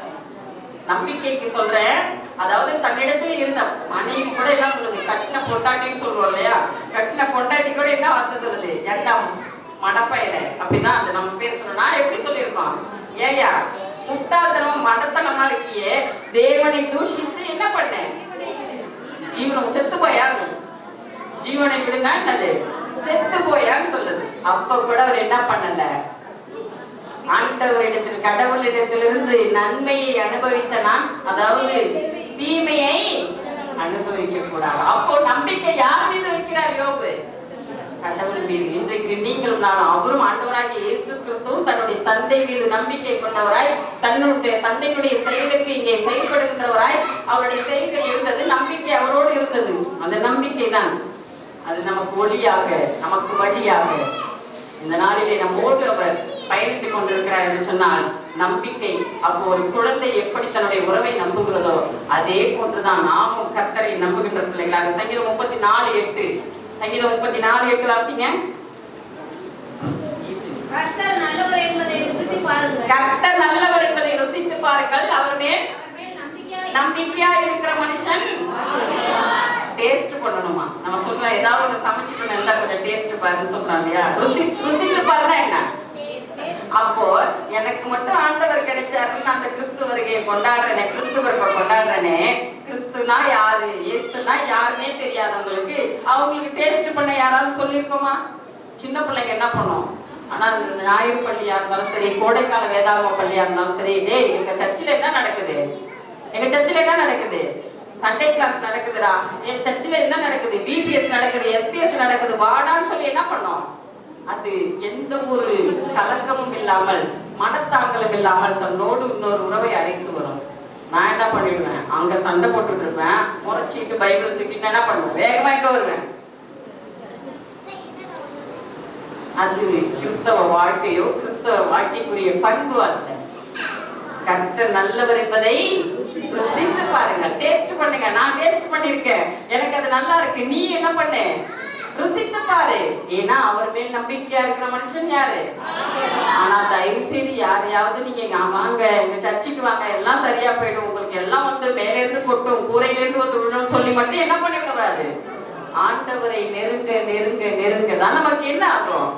நம்பிக்கைக்கு சொல்றேன், அதாவது தன்னிடத்துல இருந்த மனைவி கூட என்ன சொல்லுது, கட்டின பொண்டாட்டின்னு சொல்லுவோம் இல்லையா, கட்டின பொண்டாட்டி கூட என்ன வார்த்தை சொல்லுது, எல்லாம் மடப்பையில. அப்படிதான் அது நம்ம பேசணும்னா எப்படி சொல்லியிருக்கோம், ஏயா முட்டாள்தனம் மடத்தனமா இருக்கியே, தேவனை தூஷித்து என்ன பண்ண, ஜீவனம் செத்து போயாங்க, ஜீவனை விடுங்க என்னது செத்து போயான்னு சொல்லுது. அப்ப கூட அவர் என்ன பண்ணல, ஆண்டவரிடத்தில் கடவுளிடத்திலிருந்து நன்மையை அனுபவித்த நான், அதாவது தீமையை அனுபவிக்க கூடாது. அப்போ நம்பிக்கை யார் மீது வைக்கிறார் யோபு? கடவுள் மீது. இன்றைக்கு நீங்களும் நானும், அவரும் ஆண்டவராகிய இயேசு கிறிஸ்துவும் தன்னுடைய தந்தை மீது நம்பிக்கை கொண்டவராய், தன்னுடைய தந்தையினுடைய செயலுக்கு இங்கே செயல்படுகின்றவராய் அவருடைய செயல்கள் இருந்தது, நம்பிக்கை அவரோடு இருந்தது. அந்த நம்பிக்கை தான் அது நமக்கு ஒளியாக, நமக்கு வழியாக இந்த நாளிலே நம்மோடு அவர் பயணித்துக் கொண்டிருக்கிறார் என்று சொன்னால் நம்பிக்கை. அப்போ ஒரு குழந்தை எப்படி தன்னுடைய உறவை நம்புகிறதோ அதே போன்றுதான் நாமும் கர்த்தரை நம்புகின்ற பிள்ளைகளாக. சங்கீதம் 34:8, சங்கீதம் 34:8 வாசிங்க. கர்த்தர் நல்லவர் என்பதை ருசித்து பாருங்கள். கர்த்தர் நல்லவர் என்பதை ருசித்து பாருங்கள். அவர் மேல் நம்பிக்கையா இருக்கிற மனுஷன் டேஸ்ட் பண்ணணுமா. நம்ம சொல்றோம் ஏதாவது ஒன்று சமைச்சுட்டு நல்லா கொஞ்சம் டேஸ்ட் பாருன்னு சொல்றோம் இல்லையா. ருசித்து பாருன்னா என்ன? அப்போ எனக்கு மட்டும் ஆண்டவர் கிடைச்சாருன்னு அந்த கிறிஸ்து வருகையை கொண்டாடுறேனே, கிறிஸ்துவர்களை கொண்டாடுறேனே. கிறிஸ்துனா யாரு, இயேசுனா யாருன்னே தெரியாதவங்களுக்கு அவங்களுக்கு டேஸ்ட் பண்ண யாராவது சொல்லியிருக்கோமா? சின்ன பிள்ளைங்க என்ன பண்ணும், ஆனா ஞாயிறு பள்ளியா இருந்தாலும் சரி, கோடைக்கால வேதாகம பள்ளியா இருந்தாலும் சரி, டேய் எங்க சர்ச்சில் என்ன நடக்குது, எங்க சர்ச்சில் என்ன நடக்குது, சண்டே கிளாஸ் நடக்குதுடா, என் சர்ச்சில் என்ன நடக்குது, பிபிஎஸ் நடக்குது, எஸ்பிஎஸ் நடக்குது, வாடான்னு சொல்லி என்ன பண்ணோம். அது எந்த ஒரு கலக்கமும் இல்லாமல் மனத்தாங்கலும் இல்லாமல் தன்னோடு இன்னொரு உறவை அழைத்து வரும். நான் என்ன பண்ணிடுவேன், அங்க சண்டை போட்டுட்டு இருப்பேன், முறைச்சிட்டு பைபிள் தூக்கிட்டு என்ன பண்ணுவேன், வேகமா இங்க வருவேன். அது கிறிஸ்தவ வாழ்க்கையோ கிறிஸ்தவ வாழ்க்கைக்குரிய பண்பு அல்ல. கர்த்தர் நல்லவர் என்பதை ருசித்து பாருங்க, டேஸ்ட் பண்ணுங்க. நான் டேஸ்ட் பண்ணிருக்கேன், எனக்கு அது நல்லா இருக்கு. நீ என்ன பண்ணு, ருசித்து பாரு. ஏன்னா அவர் மேல் நம்பிக்கையா இருக்கிற மனுஷன் யாரு? ஆனா தயவு செய்து யாரையாவது நீங்க வாங்க எங்க சர்ச்சுக்கு வாங்க எல்லாம் சரியா போயிடும், உங்களுக்கு எல்லாம் வந்து மேல இருந்து கொட்டும், கூரையில இருந்து வந்து விழும் சொல்லி மட்டும் என்ன பண்ணிக்கூடாது. ஆண்டவரை நெருங்க நெருங்க நெருங்க தான் நமக்கு என்ன ஆகும்,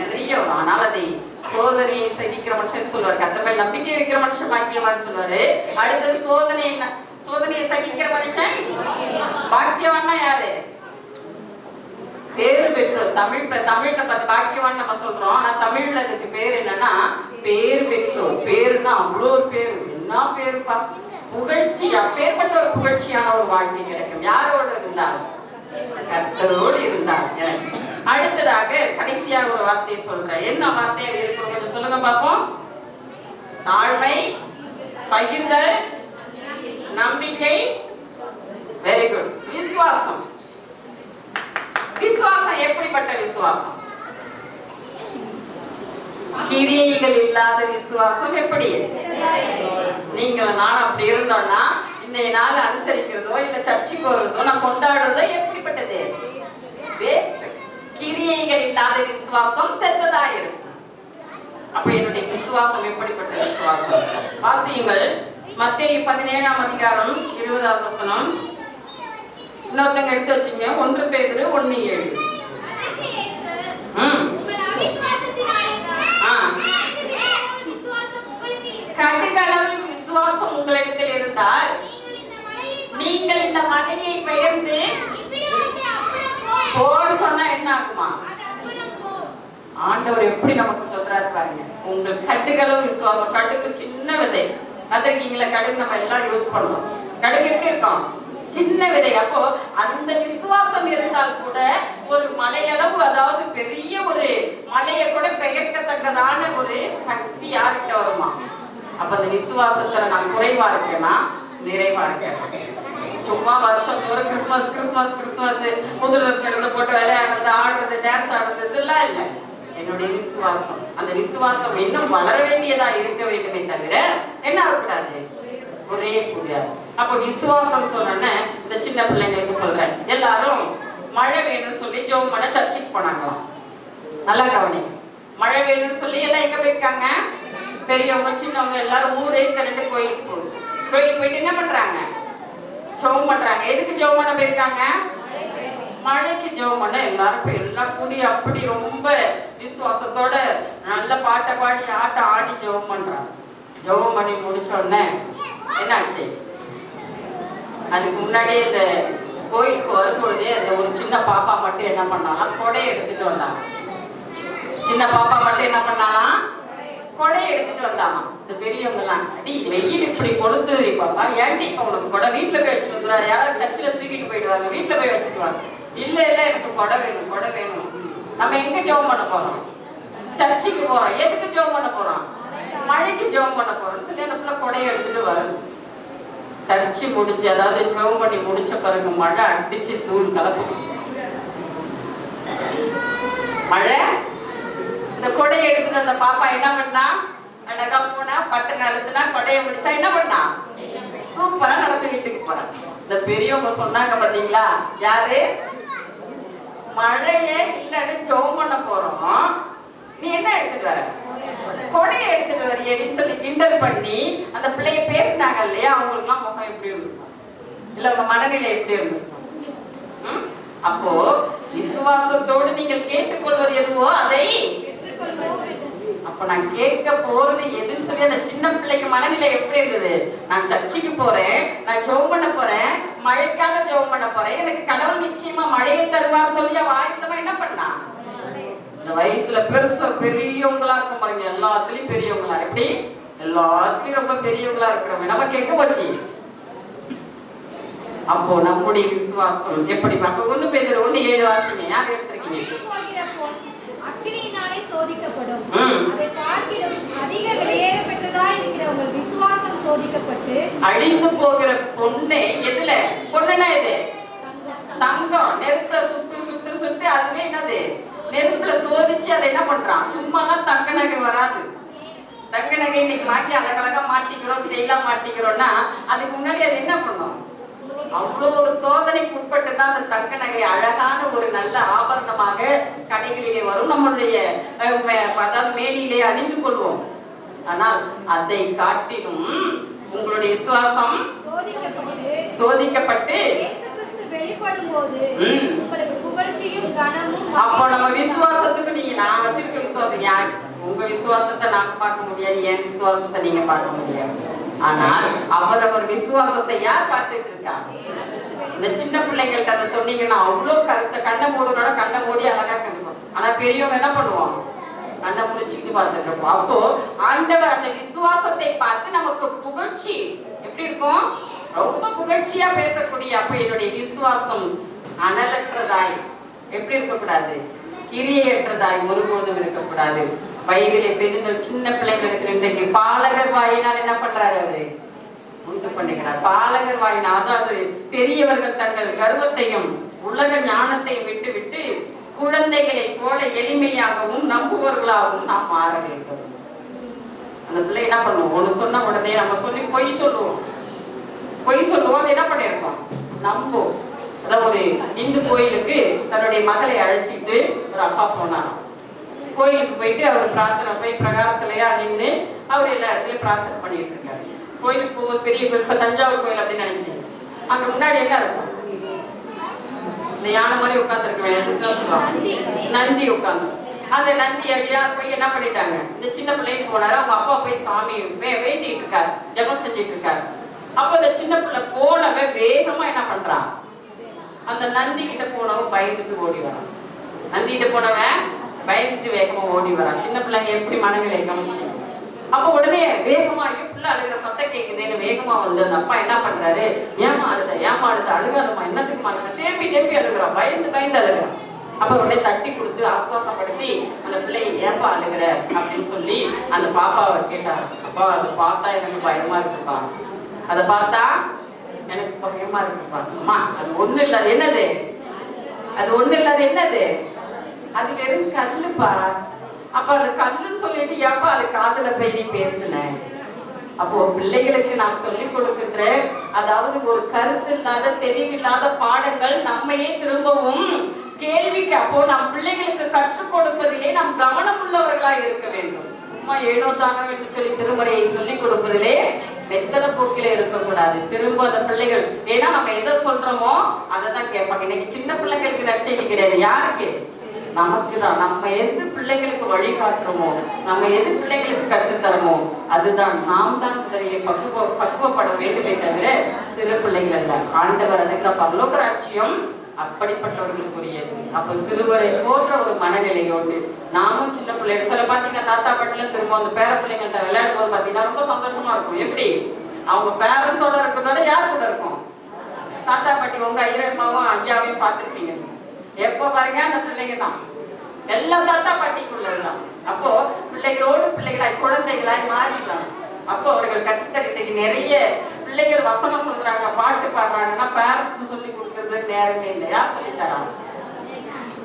நிறைய. ஆனால் அதை சோதனையை சகிக்கிற மனுஷன் சொல்லுவார், கர்த்தர் மேல் நம்பிக்கை வைக்கிற மனுஷன் பாக்கியவான் சொல்லுவாரு. அடுத்தது சோதனையை சகிக்கிற மனுஷன் பாக்கியவான்னா யாரு? பேரு பெற்றோர். தமிழ்ல பார்த்து பாக்கியவான் நம்ம சொல்றோம், ஆனா தமிழ்ல அதுக்கு பேர் என்னன்னா பேரு பெற்றோர். பேருன்னா அவ்வளோ பேரு, என்ன பேரு, புகழ்ச்சி. அப்பேற்பட்ட ஒரு புகழ்ச்சியான ஒரு வாழ்க்கை கிடைக்கும் யாரோடு இருந்தால், கர்த்தரோடு இருந்தால். எனக்கு அடுத்ததாக கடைசியாக ஒரு வார்த்தையை சொல்றேன். என்ன வார்த்தை இருக்கு கொஞ்சம் சொல்லுங்க பாப்போம். தாழ்மை, பகிர்தல், நம்பிக்கை, வெரி குட். விசுவாசம். விசுவாசம் எப்படிப்பட்ட விசுவாசம்? கிரியைகள் இல்லாத விசுவாசம். எப்படி? நீங்கள் நான் அப்படி இருந்தோம்னா இந்த நாள் அனுசரிக்கிறதோ இல்ல சர்ச்சுக்கு வருவதோ நான் கொண்டாடுறதோ எப்படிப்பட்டது? வேஸ்ட். கிரியைகள் இல்லாத விசுவாசம் செத்ததா இருக்கும். அப்ப என்னுடைய விசுவாசம் எப்படிப்பட்ட விசுவாசம்? வாசியுங்கள் மத்தேயு 17ஆம் அதிகாரம் 20ஆவது வசனம். இன்னொருத்தங்க எடுத்து வச்சுங்க, 1 பேதுரு 1:7. கடுகளவு விசுவாசம் உங்களிடத்தில் இருந்தால் நீங்கள் இந்த மலையை பெயர்ந்து போடு சொன்னா என்ன ஆகுமா? ஆண்டவர் எப்படி நமக்கு சொல்றாரு பாருங்க. உங்க கடுகளவு விசுவாசம். கடுகு சின்ன விதை, கத்திரிக்கீங்களா? கடுகு நம்ம எல்லாம் யூஸ் பண்றோம். கடுகு இருக்கோம் சின்ன விதை. அப்போ அந்த விசுவாசம் இருந்தால் கூட ஒரு மலையளவு, அதாவது பெரிய ஒரு மலையை கூட பெயர்க்கத்தக்கதான ஒரு சக்தி யார்கிட்ட வருமா? அப்ப அந்த விசுவாசத்துல நான் குறைவா இருக்கேன்னா நிறைவா இருக்கேன். சும்மா வருஷம் தோறும் கிறிஸ்துமஸ் கிறிஸ்துமஸ் கிறிஸ்துமஸ் புது ட்ரெஸ் எடுத்து போட்டு விளையாடுறது, ஆடுறது, டான்ஸ் ஆடுறது இதெல்லாம் இல்லை. என்னுடைய விசுவாசம், அந்த விசுவாசம் இன்னும் வளர வேண்டியதா இருக்க வேண்டுமே தவிர என்ன ஆகக்கூடாது, ஒரே கூடாது. அப்ப விசுவாசம் சொன்னோன்னு இந்த சின்ன பிள்ளைங்களுக்கு சொல்றேன். எல்லாரும் மழை வேணும்னு சொல்லி ஜெபம் பண்ண சர்ச்சுக்கு போனாங்களாம். நல்லா கவனி. மழை வேணும்னு சொல்லி எல்லாம் எங்க போயிருக்காங்க? பெரியவங்க சின்னவங்க எல்லாரும் ஊரே திரண்டு கோயிலுக்கு போகுது. கோயிலுக்கு போயிட்டு என்ன பண்றாங்க? ஜெபம் பண்றாங்க. எதுக்கு ஜெபம் பண்ண போயிருக்காங்க? மழைக்கு ஜெபம் பண்ண எல்லாரும் போய் எல்லாம் கூடி அப்படி ரொம்ப விசுவாசத்தோட நல்ல பாட்டை பாடி ஆட்டம் ஆடி ஜெபம் பண்றாங்க. ஜெபம் பண்ணி முடிச்ச உடனே என்னாச்சு? அதுக்கு முன்னாடியே இந்த கோயிலுக்கு வரும்பொழுதே அந்த ஒரு சின்ன பாப்பா மட்டும் என்ன பண்ணாலும் கொடையை எடுத்துட்டு வந்தாங்க. சின்ன பாப்பா மட்டும் என்ன பண்ணாலாம்? கொடையை எடுத்துட்டு வந்தாலாம். இந்த பெரியவங்க எல்லாம், அடி வெயில் இப்படி கொளுத்துது பாப்பா, ஏன்டி இப்ப உனக்கு கொடை வீட்டுல போய் வச்சுட்டு வந்துடா, யாராவது சர்ச்சில் தூக்கிட்டு போயிடுவாங்க, வீட்டுல போய் வச்சுக்குவாங்க. இல்ல இல்ல எனக்கு கொடை வேணும், கொடை வேணும். நம்ம எங்க ஜெபம் பண்ண போறோம்? சர்ச்சுக்கு போறோம். எதுக்கு ஜெபம் பண்ண போறோம்? மழைக்கு ஜெபம் பண்ண போறோம் சொல்லி அந்த பிள்ளை கொடையை எடுத்துட்டு வரும். சர்ச்சு முடிஞ்சு, அதாவது ஜெபம் பண்ணி முடிச்ச பிறகு மழை அடிச்சு தூள் கலப்பு. மழை இந்த கொடையை எடுத்துட்டு அந்த பாப்பா என்ன பண்ணா? அழகா போனா பட்டு நடத்துனா கொடையை முடிச்சா என்ன பண்ணா? சூப்பரா நடந்து வீட்டுக்கு போறா. இந்த பெரியவங்க சொன்னாங்க பாத்தீங்களா? யாரு? மழையே இல்லன்னு ஜெபம் பண்ண போறோம், நீ என்ன எடுத்துட்டு வர? கொடையை எடுத்துட்டு வரியேன்னு சொல்லி கிண்டல் பண்ணி அந்த பிள்ளைய பேசினாங்க இல்லையா? அவங்களுக்கு எல்லாம் முகம் எப்படி இருக்கும், இல்ல உங்க மனநிலை எப்படி இருக்கும்? அப்போ விசுவாசத்தோடு நீங்கள் கேட்டுக்கொள்வது எதுவோ அதை அப்ப நான் கேட்க போறது எதுன்னு சொல்லி அந்த சின்ன பிள்ளைக்கு மனநிலை எப்படி இருந்தது? நான் சர்ச்சுக்கு போறேன், நான் ஜெபம் பண்ண போறேன், மழைக்காக ஜெபம் பண்ண போறேன், எனக்கு கடவுள் நிச்சயமா மழையை தருவார் சொல்லி அவ ஆயத்தமா என்ன பண்ணா? இந்த வயசுல பெரியவங்களா இருக்கும் பாருங்க, எல்லாத்துலயும் பெரியவங்களா, எப்படி எல்லாத்துலயும் ரொம்ப பெரியவங்களா இருக்கிறவங்க நம்ம கேட்க போச்சு. அப்போ நம்முடைய விசுவாசம் எப்படி? அப்ப 1 பேதுரு 1:7 வாசிங்க. யார் எடுத்திருக்கீங்க? அக்கினியினாலே சோதிக்கப்படும். அதை பார்க்கிலும் அதிக விலையேற பெற்றதாய் இருக்கிற உங்கள் விசுவாசம் சோதிக்கப்பட்டு அழிந்து போகிற பொண்ணே எதுல? பொண்ணுனா எது? தங்கம். நெருப்புல சுட்டு அதுவே என்னது? நெருப்புல சோதிச்சு அதை என்ன பண்றான்? சும்மாலாம் தங்க நகை வராது. தங்க நகை இன்னைக்கு வாங்கி அழகழகா மாட்டிக்கிறோம், ஸ்டைலா மாட்டிக்கிறோம்னா அதுக்கு முன்னாடி அது என்ன பண்ணும்? அவ்வளவு ஒரு சோதனைக்கு உட்பட்டுதான் அந்த தங்க நகை அழகான ஒரு நல்ல ஆபரணமாக கடைகளிலே வரும், நம்மளுடைய அதாவது மேலிலே அணிந்து கொள்வோம். ஆனால் அதை காட்டிலும் உங்களுடைய விசுவாசம் சோதிக்கப்பட்டு அப்போ நம்ம விசுவாசத்துக்கு நீங்க நான் வச்சிருக்க விசுவாசம் யார்? உங்க விசுவாசத்தை நாங்க பார்க்க முடியாது, என் விசுவாசத்தை நீங்க பார்க்க முடியாது. ஆனால் அவரவர் விசுவாசத்தை யார் பார்த்துட்டு இருக்காங்க? இந்த சின்ன பிள்ளைங்கள்ட்ட அதை சொன்னீங்கன்னா அவ்வளவு கருத்தை கண்ணை மூடி அழகா கண்டுக்கும். ஆனா பெரியவங்க என்ன பண்ணுவோம்? கண்ணை முடிச்சுக்கிட்டு பார்த்துட்டு இருப்போம். அப்போ ஆண்டவர் அந்த விசுவாசத்தை பார்த்து நமக்கு புகழ்ச்சி எப்படி இருக்கும்? ரொம்ப புகழ்ச்சியா பேசக்கூடிய. அப்ப என்னுடைய விசுவாசம் அனலற்றதாய் எப்படி இருக்கக்கூடாது? கிரியையற்றதாய் ஒருபோதும் இருக்கக்கூடாது. வயதிலே பெருந்தல் சின்ன பிள்ளைங்களுக்கு இன்றைக்கு பாலகர் வாயினால் என்ன பண்றாரு? அவரு உண்டு பண்ணுகிறார். பாலகர் வாயினால், அதாவது பெரியவர்கள் தங்கள் கர்வத்தையும் உலக ஞானத்தையும் விட்டு குழந்தைகளை போல எளிமையாகவும் நம்புவர்களாகவும் நாம் மாற வேண்டும். அந்த பிள்ளை என்ன பண்ணுவோம்? ஒண்ணு சொன்ன உடனே நம்ம சொல்லி பொய் சொல்லுவோம். அது என்ன பண்ணிருக்கோம்? நம்புவோம். அதான் ஒரு இந்து கோயிலுக்கு தன்னுடைய மகளை அழைச்சிட்டு ஒரு அப்பா போனாராம். கோயிலுக்கு போயிட்டு அவர் பிரார்த்தனை போய் பிரகாரத்திலேயே நின்று அவர் எல்லா இடத்துலயும் பிரார்த்தனை பண்ணிட்டு இருக்காரு. கோயிலுக்கு போகும்போது பெரிய கோயில், இப்ப தஞ்சாவூர் கோயில் அப்படின்னு நினைச்சு அங்க முன்னாடி என்ன இருக்கும்? இந்த யானை மாதிரி உட்கார்ந்து இருக்கு, நந்தி உட்கார்ந்து. அந்த நந்தி அடியா போய் என்ன பண்ணிட்டாங்க? இந்த சின்ன பிள்ளைக்கு போனாரு. அவங்க அப்பா போய் சாமி வேண்டிட்டு இருக்காரு, ஜெபம் செஞ்சிட்டு இருக்காரு. அப்ப இந்த சின்ன பிள்ளை போனவன் வேகமா என்ன பண்றான்? அந்த நந்தி கிட்ட போனவன் பயந்துட்டு ஓடி வரான். நந்தி கிட்ட போனவன் பயந்துட்டு வேகமா ஓடி வரான். சின்ன பிள்ளைங்க எப்படி மனநிலை கவனிச்சு? அப்ப உடனே வேகமா பிள்ளை அழுகிற சத்தம் கேக்குதுன்னு வேகமா வந்து அந்த அப்பா என்ன பண்றாரு? ஏமா அழுத அழுகாதம்மா, என்னத்துக்கு அழுக? தேம்பி அழுகுறான், பயந்து அழுகுறான். அப்ப உடனே தட்டி கொடுத்து ஆசுவாசப்படுத்தி அந்த பிள்ளை ஏப்பா அழுகிற அப்படின்னு சொல்லி அந்த பாப்பாவை கேட்டாரு. அப்பா அதை பார்த்தா எனக்கு பயமா இருக்குப்பா, அதை பார்த்தா எனக்கு பயமா இருக்குப்பா. அம்மா அது ஒண்ணு இல்ல, அது என்னது? அது ஒண்ணு இல்ல, அது என்னது? அது வெறும் கல்லுப்பா. அப்ப அது கல்லுன்னு சொல்லிட்டு ஏப்பா அது காதுல போய் நீ பேசுன? அப்போ பிள்ளைகளுக்கு நாம் சொல்லிக் கொடுக்கின்ற, அதாவது ஒரு கருத்து இல்லாத தெளிவில்லாத பாடங்கள் நம்மையே திரும்பவும் கேள்விக்கு, அப்போ நம் பிள்ளைகளுக்கு கற்றுக் கொடுப்பதிலே நாம் கவனம் உள்ளவர்களா இருக்க வேண்டும். சும்மா ஏனோ தானோ என்று சொல்லி திருமறையை சொல்லிக் கொடுப்பதிலே வெத்தலை போக்கில இருக்கக்கூடாது. திரும்ப அந்த பிள்ளைகள், ஏன்னா நம்ம எதை சொல்றோமோ அதை தான் கேட்பாங்க. இன்னைக்கு சின்ன பிள்ளைங்களுக்கு நற்செய்தி கிடையாது, யாருக்கு? நமக்குதான். நம்ம எது பிள்ளைகளுக்கு வழிகாட்டுறோமோ, நம்ம எது பிள்ளைகளுக்கு கற்றுத்தரமோ அதுதான் நாம் தான் முதலிலே பக்குவப்பட வேண்டுமே தவிர சிறு பிள்ளைகள் அல்ல. ஆண்டவர் அதுக்கு பரலோக ராஜ்யம் அப்படிப்பட்டவர்களுக்குரியது. அப்ப சிறுவரை போன்ற ஒரு மனநிலையோடு நாமும் சின்ன பிள்ளைகள் சில பாத்தீங்கன்னா தாத்தா பாட்டில திரும்ப அந்த பேர பிள்ளைங்கள்ட்ட விளையாடும் போது பாத்தீங்கன்னா ரொம்ப சந்தோஷமா இருக்கும். எப்படி? அவங்க பேரண்ட்ஸோட இருக்கிறதோட யார் கூட இருக்கும்? தாத்தா பாட்டி உங்க ஐயம்மாவும் ஐயாவையும் பார்த்துருப்பீங்க. எப்ப பாருங்க அந்த பிள்ளைங்க தான், எல்லா தாத்தா பாட்டிக்குள்ளதுதான். அப்போ பிள்ளைகளோடு பிள்ளைகளாய் குழந்தைகளாய் மாறிடலாம். அப்போ அவர்கள் கற்றுத்தரத்துக்கு நிறைய பிள்ளைகள் வசனம் சொல்றாங்க, பாட்டு பாடுறாங்கன்னா பேரண்ட்ஸ் சொல்லி கொடுக்கறது நேரமே இல்லை. யார் சொல்லி தராங்க?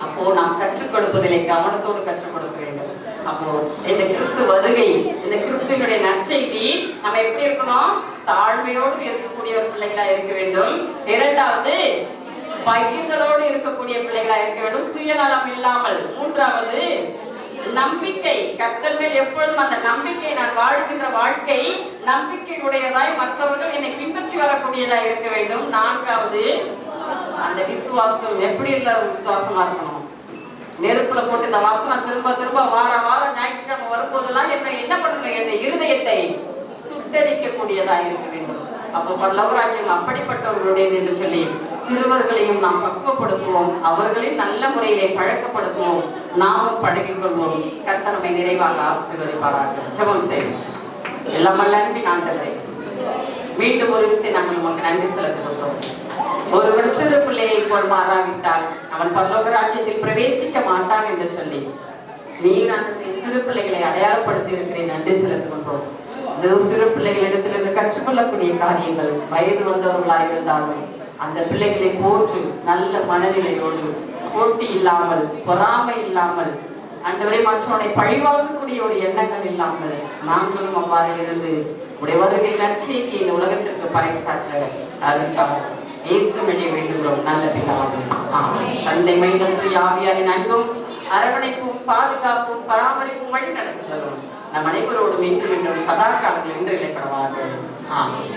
அப்போ நாம் கற்றுக் கொடுப்பதில்லை, கவனத்தோடு கற்றுக் கொடுக்க வேண்டும். அப்போ இந்த கிறிஸ்து வருகை, இந்த கிறிஸ்துவனுடைய நற்செய்தி நம்ம எப்படி இருக்கணும்? தாழ்மையோடு இருக்கக்கூடிய ஒரு பிள்ளைகளா இருக்க வேண்டும். இரண்டாவது பகிர்ந்தலோடு இருக்கக்கூடிய பிள்ளைகளா இருக்க வேண்டும், சுயநலம் இல்லாமல். மூன்றாவது நம்பிக்கை, கர்த்தர் மேல் எப்பொழுதும் அந்த நம்பிக்கை, நான் வாழ்கின்ற வாழ்க்கை நம்பிக்கை உடையதாய் மற்றவர்கள் என்னை பின்பற்றி வரக்கூடியதாய் இருக்க வேண்டும். நான்காவது அந்த விசுவாசம் எப்படி இருந்த விசுவாசமா இருக்கணும்? நெருப்புல போட்டு இந்த வசனம் திரும்ப திரும்ப வாரம் ஞாயிற்றுக்கிழமை வரும்போதெல்லாம் என்ன பண்ணணும்? என் இருதயத்தை சுட்டரிக்கக்கூடியதா இருக்க வேண்டும். அப்போ பரலோகராஜ்யம் அப்படிப்பட்டவர்களுடைய என்று சொல்லி சிறுவர்களையும் நாம் பக்குவப்படுத்துவோம், அவர்களையும் நல்ல முறையிலே பழக்கப்படுத்துவோம், நாமும் பழகிக் கொள்வோம். கர்த்தர் நம்மை நிறைவாக ஆசீர்வதிப்பாராக. ஜெபம் செய்வோம். எல்லாம் நன்றி ஆண்டவரே, மீண்டும் ஒரு விஷயம் நாங்கள் நமக்கு நன்றி செலுத்துகிறோம். ஒருவர் சிறு பிள்ளையை போல் மாறாவிட்டால் அவன் பரலோக ராஜ்யத்தில் பிரவேசிக்க மாட்டான் என்று சொல்லி நீர் அந்த சிறு பிள்ளைகளை அடையாளப்படுத்தி இருக்கிறேன். நன்றி செலுத்துகின்றோம். சிறு பிள்ளைகளிடத்திலிருந்து கற்றுக்கொள்ளக்கூடிய காரியங்கள் வயது வந்தவர்களாக இருந்தாலும் அந்த பிள்ளைகளை போற்று நல்ல மனநிலையோடு, போட்டி இல்லாமல், பொறாமை இல்லாமல், ஆண்டவரே மற்றவனை பழிவாங்கக்கூடிய ஒரு எண்ணங்கள் இல்லாமல் நாங்களும் அவ்வாறு இருந்து உடைய வருகை நற்செய்தி இந்த உலகத்திற்கு பறைசாற்ற அதற்காக இயேசுவினை வேண்டுகிறோம். நல்ல பிதாவே, ஆமென். தந்தை மைந்தத்து ஆவியாரின் அன்பும் அரவணைப்பும் பாதுகாப்பும் பராமரிப்பும் வழி நடத்துகிறோம் நம் அனைவரோடும் இன்று சதா காலத்தில் இன்று இழைப்படவார்கள். ஆமென்.